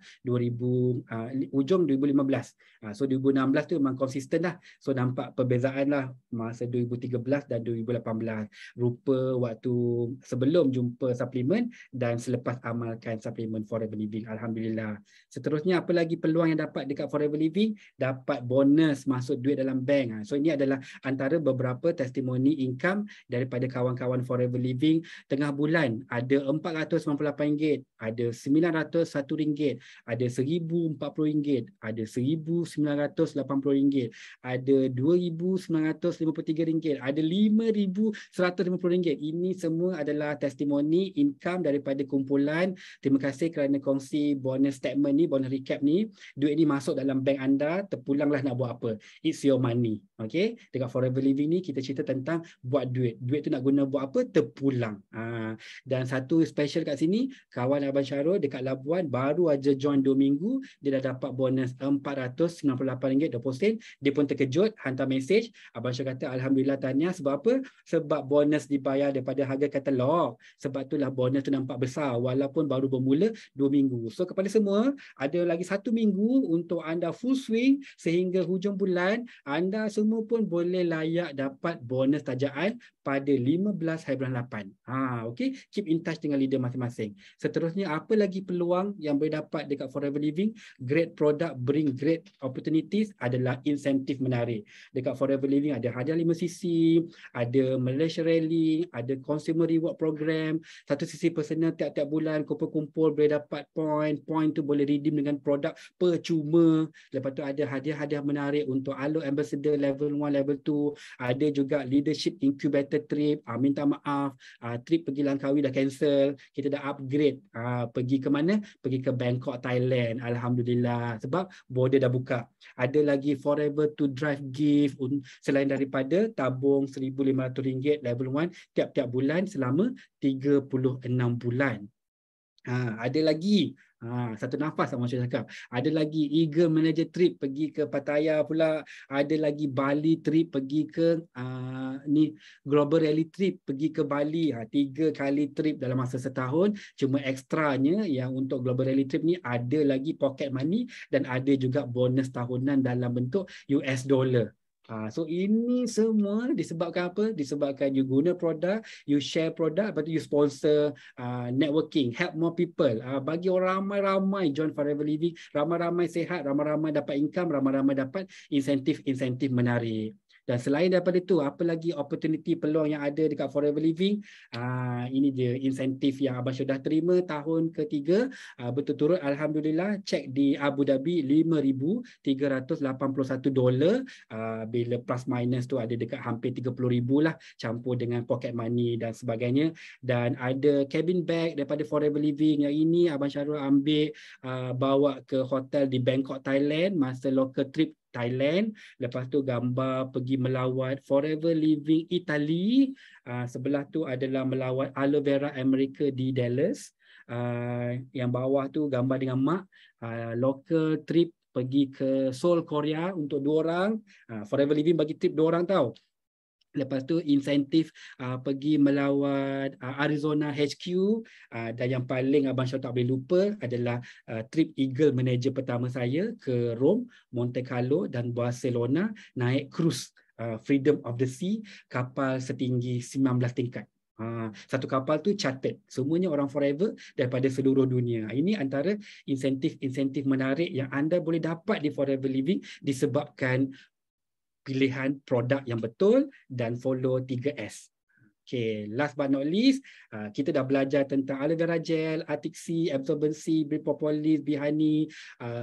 ujung 2015. So 2016 tu memang konsisten dah. So nampak perbezaan lah masa 2013 dan 2018. Rupa waktu sebelum jumpa suplemen dan selepas amalkan suplemen Forever Living. Alhamdulillah. Seterusnya apa lagi peluang yang dapat dekat Forever Living? Dapat bonus masuk duit dalam bank. So ini adalah antara beberapa testimoni income daripada kawan-kawan Forever Living. Tengah bulan ada RM498, ada RM901, ada RM1,040, ada RM1,980, ada RM2,953, ada RM5,150. Ini semua adalah testimoni income daripada kumpulan. Terima kasih kerana kongsi bonus statement ni, bonus recap ni. Duit ni masuk dalam bank anda, terpulanglah nak buat apa. It's your money. Okay? Dekat Forever Living ni kita cerita tentang buat duit. Duit tu nak guna buat apa? Terpulang. Dan satu special kat sini, kawan Abang Syahrul dekat Labuan baru aja join 2 minggu, dia dah dapat bonus RM498 deposit. Dia pun terkejut, hantar mesej. Abang Syahrul kata alhamdulillah tahniah. Sebab apa? Sebab bonus dibayar daripada harga katalog. Sebab itulah bonus tu nampak besar walaupun baru bermula 2 minggu. So kepada semua, ada lagi 1 minggu untuk anda full swing sehingga hujung bulan. Anda semua pun boleh layak dapat bonus tajaan pada 15 hari bulan 8. Okay? Keep in touch dengan leader masing-masing. Seterusnya, apa lagi peluang yang boleh dapat dekat Forever Living? Great product bring great opportunities adalah insentif menarik. Dekat Forever Living ada hadiah 5cc, ada Malaysia Rally, ada consumer reward program, satu sisi personal tiap-tiap bulan kumpul-kumpul boleh dapat point tu boleh redeem dengan produk percuma. Lepas tu ada hadiah-hadiah menarik untuk Aloe Ambassador level 1, level 2. Ada juga leadership incubator trip. Minta maaf, trip pergi Langkawi dah cancel. Kita dah upgrade. Pergi ke mana? Pergi ke Bangkok, Thailand. Alhamdulillah. Sebab border dah buka. Ada lagi Forever to Drive gift selain daripada tabung RM1,500 level 1 tiap-tiap bulan selama 36 bulan. Ada lagi satu nafas sama saya cakap. Ada lagi Eagle Manager trip pergi ke Pattaya pula. Ada lagi Bali trip pergi ke ni Global Rally trip pergi ke Bali. 3 kali trip dalam masa setahun. Cuma ekstranya yang untuk Global Rally trip ni ada lagi pocket money dan ada juga bonus tahunan dalam bentuk US dollar. So ini semua disebabkan apa? Disebabkan you guna produk, you share produk, lepas tu you sponsor networking, help more people. Bagi orang ramai-ramai join Forever Living, ramai-ramai sihat, ramai-ramai dapat income, ramai-ramai dapat insentif-insentif menarik. Dan selain daripada itu, apa lagi opportunity peluang yang ada dekat Forever Living? Ini dia insentif yang Abang sudah terima tahun ketiga. Berturut-turut alhamdulillah, cek di Abu Dhabi $5,381. Bila plus minus tu ada dekat hampir 30,000 lah, campur dengan pocket money dan sebagainya. Dan ada cabin bag daripada Forever Living. Yang ini Abang Syahrul ambil bawa ke hotel di Bangkok, Thailand masa local trip Thailand. Lepas tu gambar pergi melawat Forever Living Italy. Sebelah tu adalah melawat Aloe Vera America di Dallas. Yang bawah tu gambar dengan mak. Local trip pergi ke Seoul, Korea untuk 2 orang. Forever Living bagi trip 2 orang tau. Lepas tu insentif pergi melawat Arizona HQ. Dan yang paling Abang Syah tak boleh lupa adalah trip Eagle Manager pertama saya ke Rome, Monte Carlo dan Barcelona, naik cruise Freedom of the Sea, kapal setinggi 19 tingkat. Satu kapal tu chartered. Semuanya orang Forever daripada seluruh dunia. Ini antara insentif-insentif menarik yang anda boleh dapat di Forever Living disebabkan pilihan produk yang betul dan follow 3S. Okay, last but not least, kita dah belajar tentang aloe vera gel, Artixi, absorbency, Propolis, Bihani.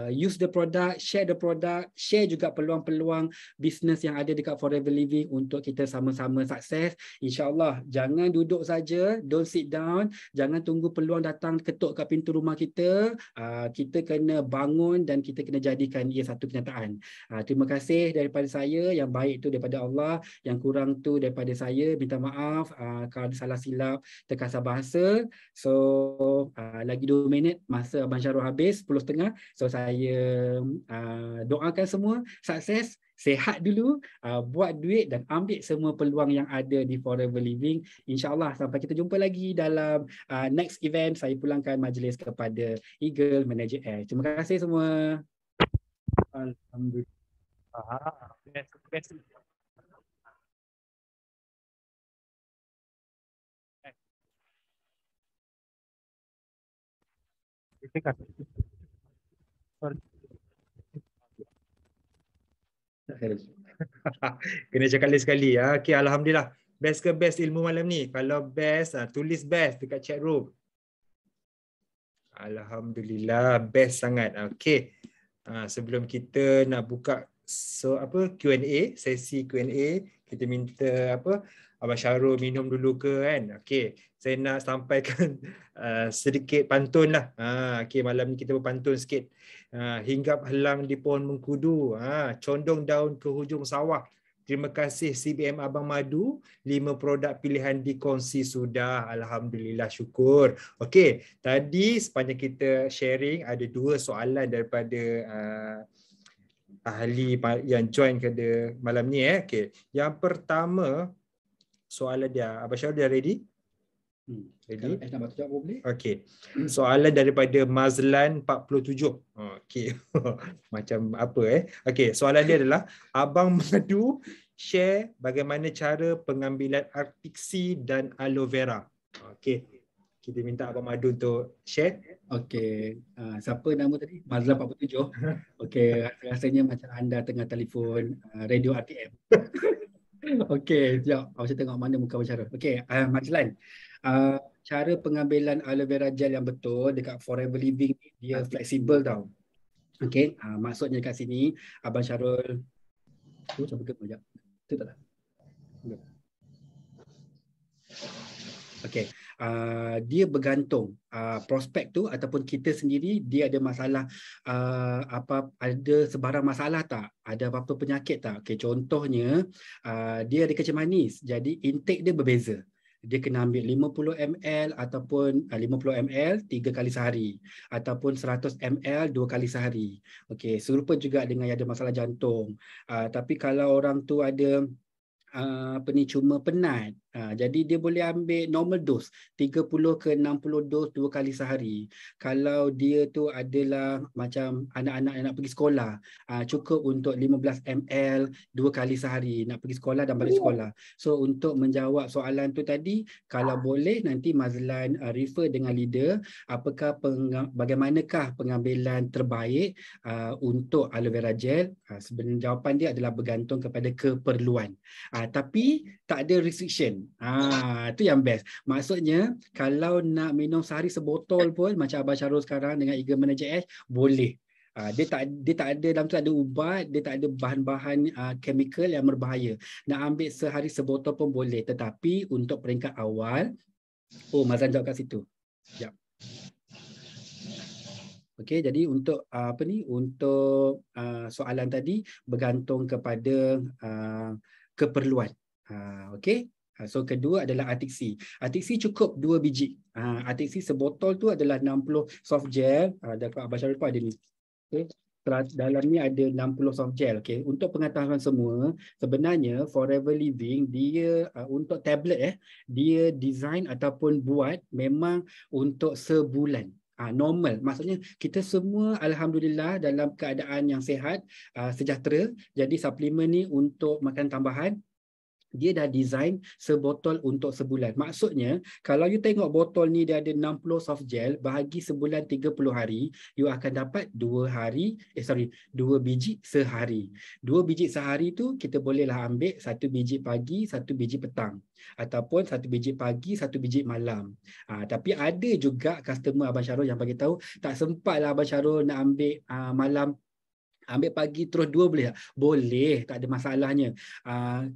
Use the product, share juga peluang-peluang bisnes yang ada dekat Forever Living untuk kita sama-sama sukses. InsyaAllah, jangan duduk saja, don't sit down, jangan tunggu peluang datang ketuk kat pintu rumah kita. Kita kena bangun dan kita kena jadikan ia satu kenyataan. Terima kasih daripada saya, yang baik tu daripada Allah, yang kurang tu daripada saya. Minta maaf kalau ada salah silap terkasar bahasa. So lagi 2 minit masa Abang Syarul habis, 10.30. So saya doakan semua sukses, sihat dulu, buat duit dan ambil semua peluang yang ada di Forever Living. InsyaAllah sampai kita jumpa lagi dalam next event. Saya pulangkan majlis kepada Eagle Manager Air. Terima kasih semua. Alhamdulillah. Best.
Kena cakap sekali ya. Okay, alhamdulillah. Best ke best ilmu malam ni? Kalau best, tulis best dekat chat room. Alhamdulillah, best sangat. Okay. Sebelum kita nak buka Q&A, sesi Q&A, kita minta Abang Syarul minum dulu ke kan? Okay, saya nak sampaikan sedikit pantun lah. Okay, malam ni kita berpantun sikit. Hinggap helang di pohon mengkudu, condong daun ke hujung sawah. Terima kasih CBM Abang Madu, 5 produk pilihan dikongsi sudah. Alhamdulillah, syukur. Okey, tadi sepanjang kita sharing ada 2 soalan daripada ahli yang join pada malam ni. Okey, yang pertama soalan dia, Abang Syarul dah ready? Ready? Okey. Soalan daripada Mazlan 47. Okey. Macam apa Okey, soalan dia adalah Abang Madu share bagaimana cara pengambilan Artixi dan aloe vera. Okey. Kita minta Abang Madu untuk share.
Okey. Siapa nama tadi? Mazlan 47. Okey, rasanya macam anda tengah telefon radio RTM. Okey, sekejap. Saya tengok mana muka Abang Syarul. Okey, Mazlan. Cara pengambilan aloe vera gel yang betul dekat Forever Living dia fleksibel tau. Okey, maksudnya kat sini Abang Syarul cuba sekejap. Tu tak? Okey, dia bergantung prospek tu ataupun kita sendiri dia ada masalah ada sebarang masalah tak? Ada apa-apa penyakit tak? Okey, contohnya dia ada kencing manis. Jadi intake dia berbeza. Dia kena ambil 50 ml ataupun 50 ml 3 kali sehari ataupun 100 ml 2 kali sehari. Okey, serupa juga dengan yang ada masalah jantung. Tapi kalau orang tu ada cuma penat, jadi dia boleh ambil normal dose 30 ke 60 dos 2 kali sehari. Kalau dia tu adalah macam anak-anak yang nak pergi sekolah, cukup untuk 15 ml 2 kali sehari, nak pergi sekolah dan balik sekolah. So untuk menjawab soalan tu tadi, kalau boleh nanti Mazlan refer dengan leader bagaimanakah pengambilan terbaik untuk aloe vera gel. Sebenarnya jawapan dia adalah bergantung kepada keperluan. Tapi tak ada restriction. Itu yang best. Maksudnya kalau nak minum sehari sebotol pun macam Abang Syarul sekarang dengan Eagle Manager Ash boleh. Dia tak ada dalam tu ada ubat, dia tak ada bahan-bahan chemical yang berbahaya. Nak ambil sehari sebotol pun boleh, tetapi untuk peringkat awal, Mazlan jawab kat situ. Sekejap. Okey, jadi untuk untuk soalan tadi bergantung kepada keperluan. Okey. So kedua adalah Artixi. Artixi cukup 2 biji. Artixi sebotol tu adalah 60 soft gel. Dekat Abang Syarul pun ada ni. Okay. Dalam ni ada 60 soft gel. Okay. Untuk pengetahuan semua, sebenarnya Forever Living dia untuk tablet dia design ataupun buat memang untuk sebulan. Normal. Maksudnya kita semua alhamdulillah dalam keadaan yang sihat, sejahtera. Jadi suplemen ni untuk makan tambahan dia dah design sebotol untuk sebulan. Maksudnya, kalau you tengok botol ni dia ada 60 soft gel, bahagi sebulan 30 hari, you akan dapat 2 biji sehari. 2 biji sehari tu kita bolehlah ambil 1 biji pagi, 1 biji petang. Ataupun 1 biji pagi, 1 biji malam. Tapi ada juga customer Abang Syarul yang bagi tahu, tak sempatlah Abang Syarul nak ambil malam, ambil pagi terus 2 boleh tak? Boleh, tak ada masalahnya.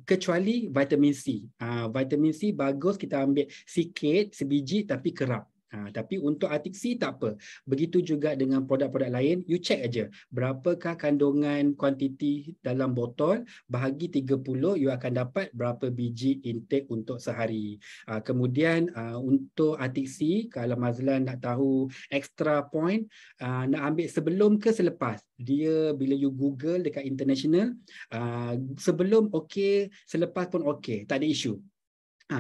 Kecuali vitamin C. Vitamin C bagus kita ambil sikit, sebiji tapi kerap. Tapi untuk Arctic Sea tak apa. Begitu juga dengan produk-produk lain, you check aja berapakah kandungan kuantiti dalam botol, bahagi 30, you akan dapat berapa biji intake untuk sehari. Kemudian untuk Arctic Sea, kalau Mazlan nak tahu extra point, nak ambil sebelum ke selepas. Dia bila you Google dekat international, sebelum okey, selepas pun okey, tak ada isu.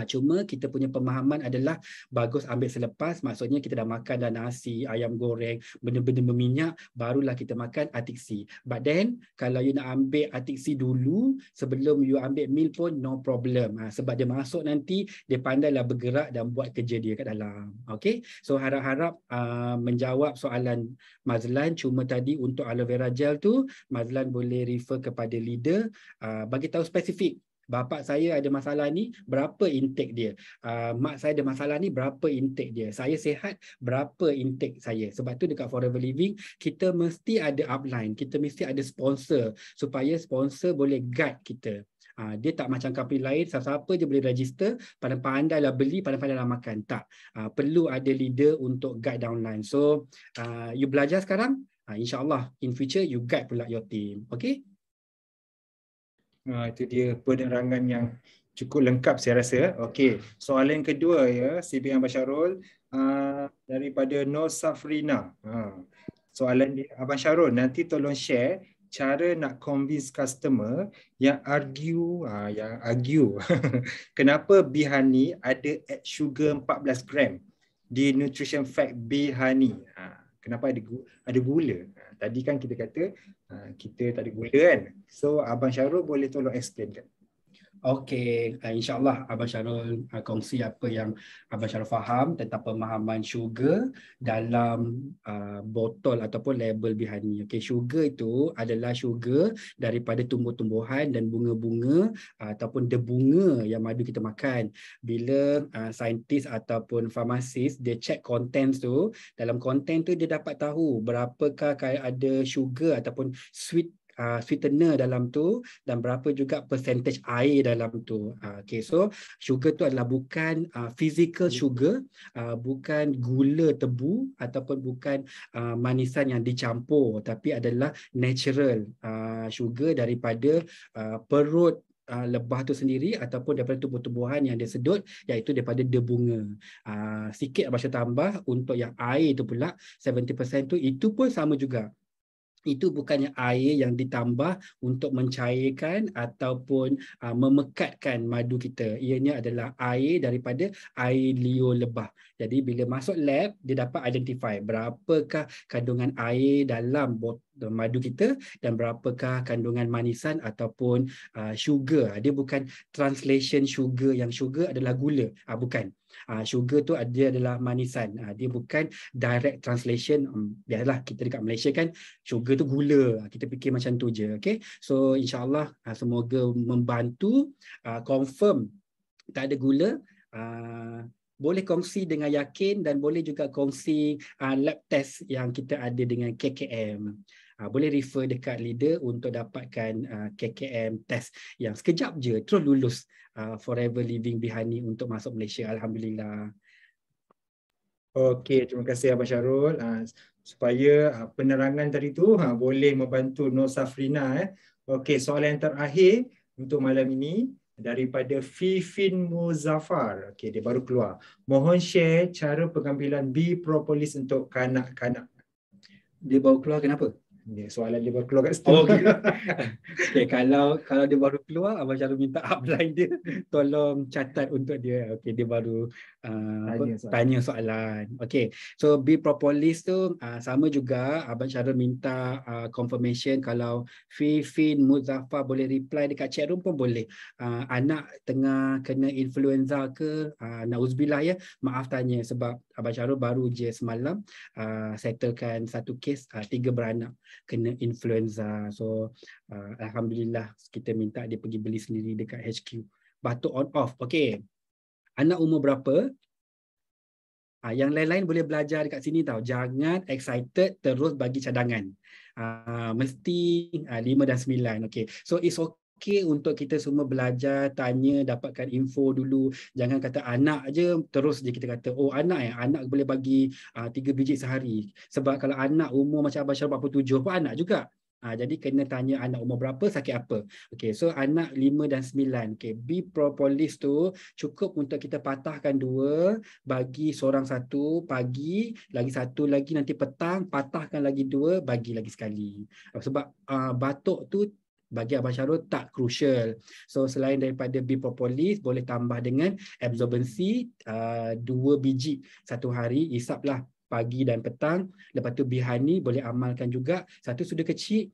Cuma kita punya pemahaman adalah bagus ambil selepas, maksudnya kita dah makan dah nasi, ayam goreng, benda-benda berminyak, barulah kita makan Arctic Sea. But then, kalau you nak ambil Arctic Sea dulu, sebelum you ambil meal pun no problem. Sebab dia masuk nanti, dia pandailah bergerak dan buat kerja dia kat dalam. Okay? So harap-harap menjawab soalan Mazlan. Cuma tadi untuk aloe vera gel tu, Mazlan boleh refer kepada leader, bagi tahu spesifik. Bapak saya ada masalah ni, berapa intake dia? Mak saya ada masalah ni, berapa intake dia? Saya sihat, berapa intake saya? Sebab tu dekat Forever Living, kita mesti ada upline, kita mesti ada sponsor, supaya sponsor boleh guide kita. Dia tak macam company lain, siapa je boleh register, pandai-pandai lah beli, pandai-pandai lah makan. Tak. Perlu ada leader untuk guide downline. So, you belajar sekarang, insyaAllah in future you guide pula your team. Okay?
Itu dia penerangan yang cukup lengkap saya rasa. Okey, soalan kedua ya, CB Abang Syarul, daripada Nur Safrina. Soalan dia, Abang Syarul, nanti tolong share cara nak convince customer yang argue kenapa Bee Honey ada add sugar 14 gram di nutrition fact Bee Honey. Kenapa ada gula? Tadi kan kita kata kita tak ada gula kan. So Abang Syarul boleh tolong explain kan?
Okey, insyaAllah Abang Syarul kongsi apa yang Abang Syarul faham tentang pemahaman sugar dalam botol ataupun label Bee Honey. Okey, sugar itu adalah sugar daripada tumbuh-tumbuhan dan bunga-bunga ataupun debunga yang madu kita makan. Bila saintis ataupun farmasis dia check contents tu, dalam content tu dia dapat tahu berapakah ada sugar ataupun sweetener dalam tu dan berapa juga percentage air dalam tu. Okay, so sugar tu adalah bukan physical sugar, bukan gula tebu ataupun bukan manisan yang dicampur, tapi adalah natural sugar daripada perut lebah tu sendiri ataupun daripada tumbuh-tumbuhan yang dia sedut, iaitu daripada debunga. Sikit Abang Syarul tambah untuk yang air tu pula 70% tu, itu pun sama juga. Itu bukannya air yang ditambah untuk mencairkan ataupun memekatkan madu kita. Ianya adalah air daripada air liur lebah. Jadi bila masuk lab, dia dapat identify berapakah kandungan air dalam madu kita dan berapakah kandungan manisan ataupun sugar. Dia bukan translation sugar, yang sugar adalah gula. Bukan. Sugar tu dia adalah manisan. Dia bukan direct translation. Biarlah kita dekat Malaysia kan, sugar tu gula. Kita fikir macam tu je. Okay? So insyaAllah semoga membantu confirm tak ada gula. Boleh kongsi dengan yakin dan boleh juga kongsi lab test yang kita ada dengan KKM. Boleh refer dekat leader untuk dapatkan KKM test yang sekejap je terus lulus Forever Living Bee Honey untuk masuk Malaysia. Alhamdulillah.
Okey, terima kasih Abang Syarul. Supaya penerangan tadi tu boleh membantu Nur Safrina. Okey, soalan yang terakhir untuk malam ini daripada Fifin Muzaffar. Okey, dia baru keluar. Mohon share cara pengambilan bee propolis untuk kanak-kanak.
Dia baru keluar kenapa?
Soalan dia baru keluar kat situ.
Oh, okay. Okay, kalau dia baru keluar, Abang Syarul minta upline dia tolong catat untuk dia. Okay, dia baru tanya soalan. Okay, so B Propolis tu sama juga Abang Syarul minta confirmation kalau Fifin, Muzaffar boleh reply dekat chat room pun boleh. Anak tengah kena influenza ke, nauzubillah ya, maaf tanya sebab Abang Syarul baru je semalam settlekan satu kes 3 beranak kena influenza. So alhamdulillah kita minta dia pergi beli sendiri dekat HQ. Batuk on off. Okey. Anak umur berapa? Yang lain-lain boleh belajar dekat sini tau. Jangan excited terus bagi cadangan. Mesti 5 dan 9. Okey. So it's okay untuk kita semua belajar, tanya, dapatkan info dulu. Jangan kata anak je terus je kita kata, oh anak anak boleh bagi 3 biji sehari. Sebab kalau anak umur macam Abang Syarul 47 pun anak juga. Jadi kena tanya anak umur berapa, sakit apa. Okey, so anak 5 dan 9. Okey, B Propolis tu cukup untuk kita patahkan 2, bagi seorang 1 pagi, lagi 1 lagi nanti petang, patahkan lagi 2, bagi lagi sekali. Sebab batuk tu bagi Abang Syarul tak crucial. So selain daripada B Propolis, boleh tambah dengan absorbency 2 biji satu hari, isaplah pagi dan petang. Lepas tu Bihani boleh amalkan juga, 1 sudu kecil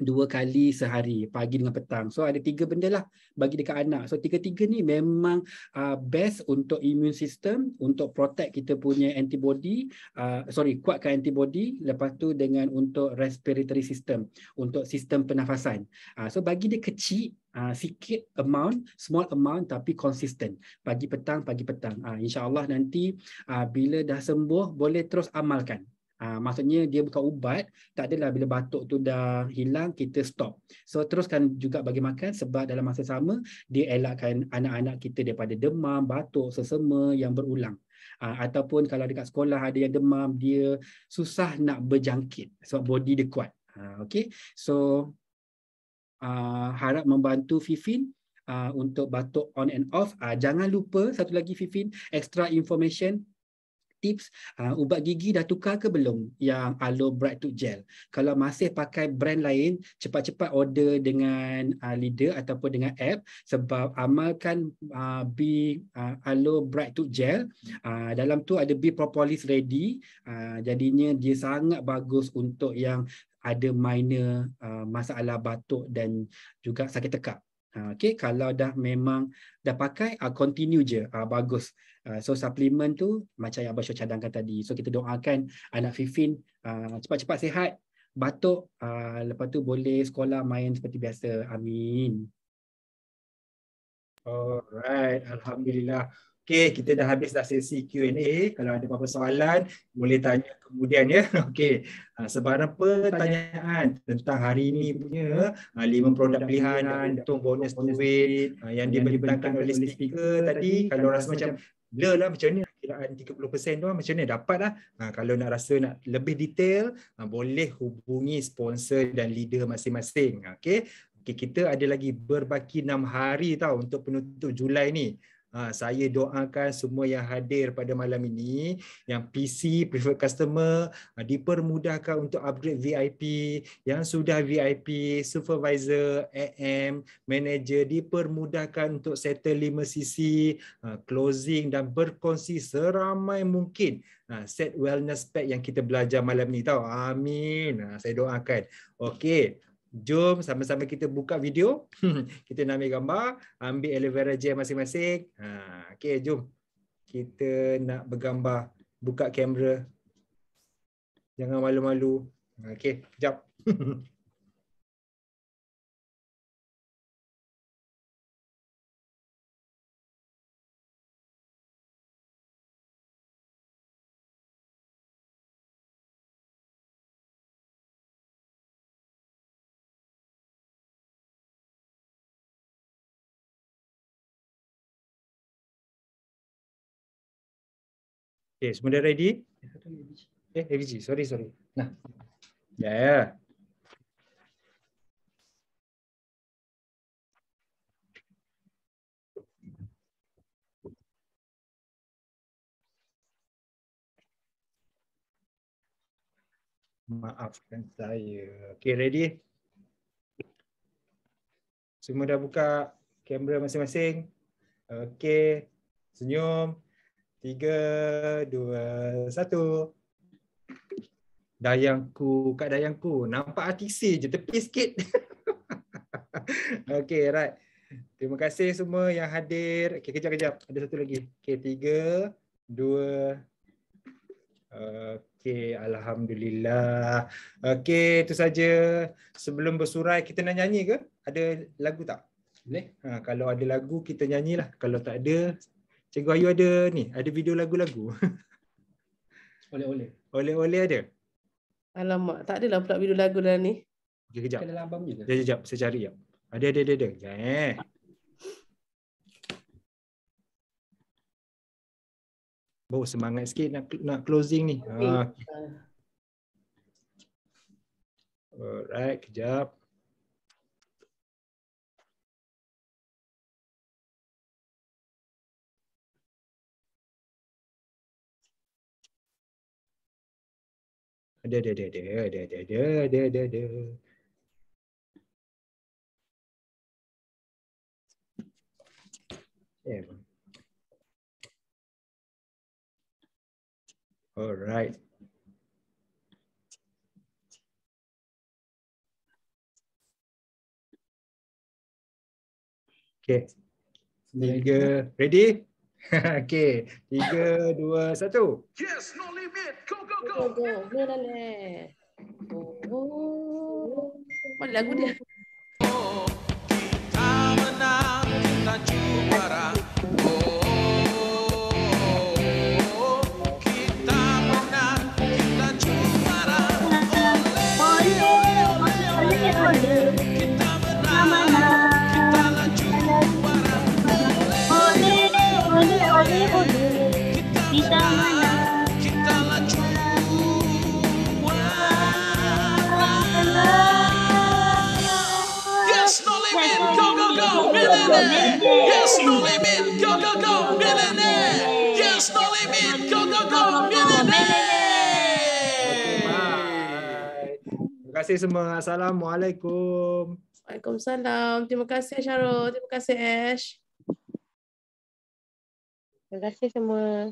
2 kali sehari, pagi dengan petang. So ada 3 benda lah bagi dekat anak. So 3-3 ni memang best untuk immune system, untuk protect kita punya antibody, kuatkan antibody. Lepas tu dengan untuk respiratory system, untuk sistem pernafasan. So bagi dia kecil, sikit amount, small amount tapi konsisten. Pagi petang, pagi petang. InsyaAllah nanti bila dah sembuh boleh terus amalkan. Maksudnya dia bukan ubat, tak adalah bila batuk tu dah hilang kita stop. So teruskan juga bagi makan sebab dalam masa sama dia elakkan anak-anak kita daripada demam, batuk, sesama yang berulang. Ataupun kalau dekat sekolah ada yang demam, dia susah nak berjangkit sebab body dia kuat. Okay, so harap membantu Fifin untuk batuk on and off. Jangan lupa satu lagi Fifin, extra information, tips, ubat gigi dah tukar ke belum yang Aloe Bright Tooth Gel? Kalau masih pakai brand lain, cepat-cepat order dengan leader ataupun dengan app sebab amalkan Aloe Bright Tooth Gel. Dalam tu ada B Propolis ready. Jadinya dia sangat bagus untuk yang ada minor masalah batuk dan juga sakit tekak. Okay, kalau dah memang dah pakai, continue je, bagus. So suplemen tu macam yang Abang Syarul cadangkan tadi. So kita doakan anak Fifin cepat-cepat sihat, batuk, lepas tu boleh sekolah main seperti biasa. Amin.
Alright, alhamdulillah. Okay, kita dah habis dah sesi Q&A. Kalau ada apa-apa soalan, boleh tanya kemudian ya. Okay, sebarang pertanyaan tentang hari ini punya 5 produk pilihan dan untung bonus duit yang dibentangkan oleh speaker tadi. Kalau rasa macam blur lah macam ni, kiraan 30% doang macam ni dapat lah. Kalau nak rasa nak lebih detail, boleh hubungi sponsor dan leader masing-masing. Okay. Okay, kita ada lagi berbaki 6 hari tau untuk penutup Julai ni. Saya doakan semua yang hadir pada malam ini, yang PC, preferred customer, dipermudahkan untuk upgrade VIP, yang sudah VIP, supervisor, AM, manager, dipermudahkan untuk settle 5cc, closing dan berkongsi seramai mungkin set wellness pack yang kita belajar malam ni tau. Amin. Saya doakan. Okey. Jom sama-sama kita buka video. Kita nak ambil gambar, ambil aloe vera gel masing-masing. Okey, jom. Kita nak bergambar. Buka kamera. Jangan malu-malu. Okey, sekejap. Okay, semua dah ready? AVG, sorry. Nah. Ya. Maafkan saya. Okay, ready? Semua dah buka kamera masing-masing? Okay. Senyum. 3, 2, 1. Dayangku, kat dayangku. Nampak artisi je, tepi sikit. Okay, right. Terima kasih semua yang hadir. Okay, kejap. Ada satu lagi. Okay, 3, 2. Okay, Alhamdulillah. Okay, itu saja. Sebelum bersurai, kita nak nyanyi ke? Ada lagu tak? Boleh? Kalau ada lagu, kita nyanyilah. Kalau tak ada, Cikgu Ayu ada ni, ada video lagu-lagu. Oleh-oleh ada?
Alamak, tak adalah pula video lagu dalam ni.
Okay, kejap.
Dalam album juga.
Sekejap, saya cari jap. Ada. Bawa semangat sikit nak closing ni. Alright, kejap. Ada. Alright. Okay. 3, ready? Okay. 3, 2, 1.
Yes, no limit. Go, go, go.
Go. Melale. Oh. Mana lagu dia?
Kita menang, kita juara. Kita menang, kita juara. Kita menang, kita lah juara. Kita menang, kita lah juara. Yes, no limit. Go, go, go. Millionaire. Yes, no limit. Go, go, go. Millionaire. Yes, no limit. Go, go, go. Millionaire.
Bye. Terima kasih semua. Assalamualaikum.
Waalaikumsalam. Terima kasih Syarul. Terima kasih Ash.
Terima kasih semua.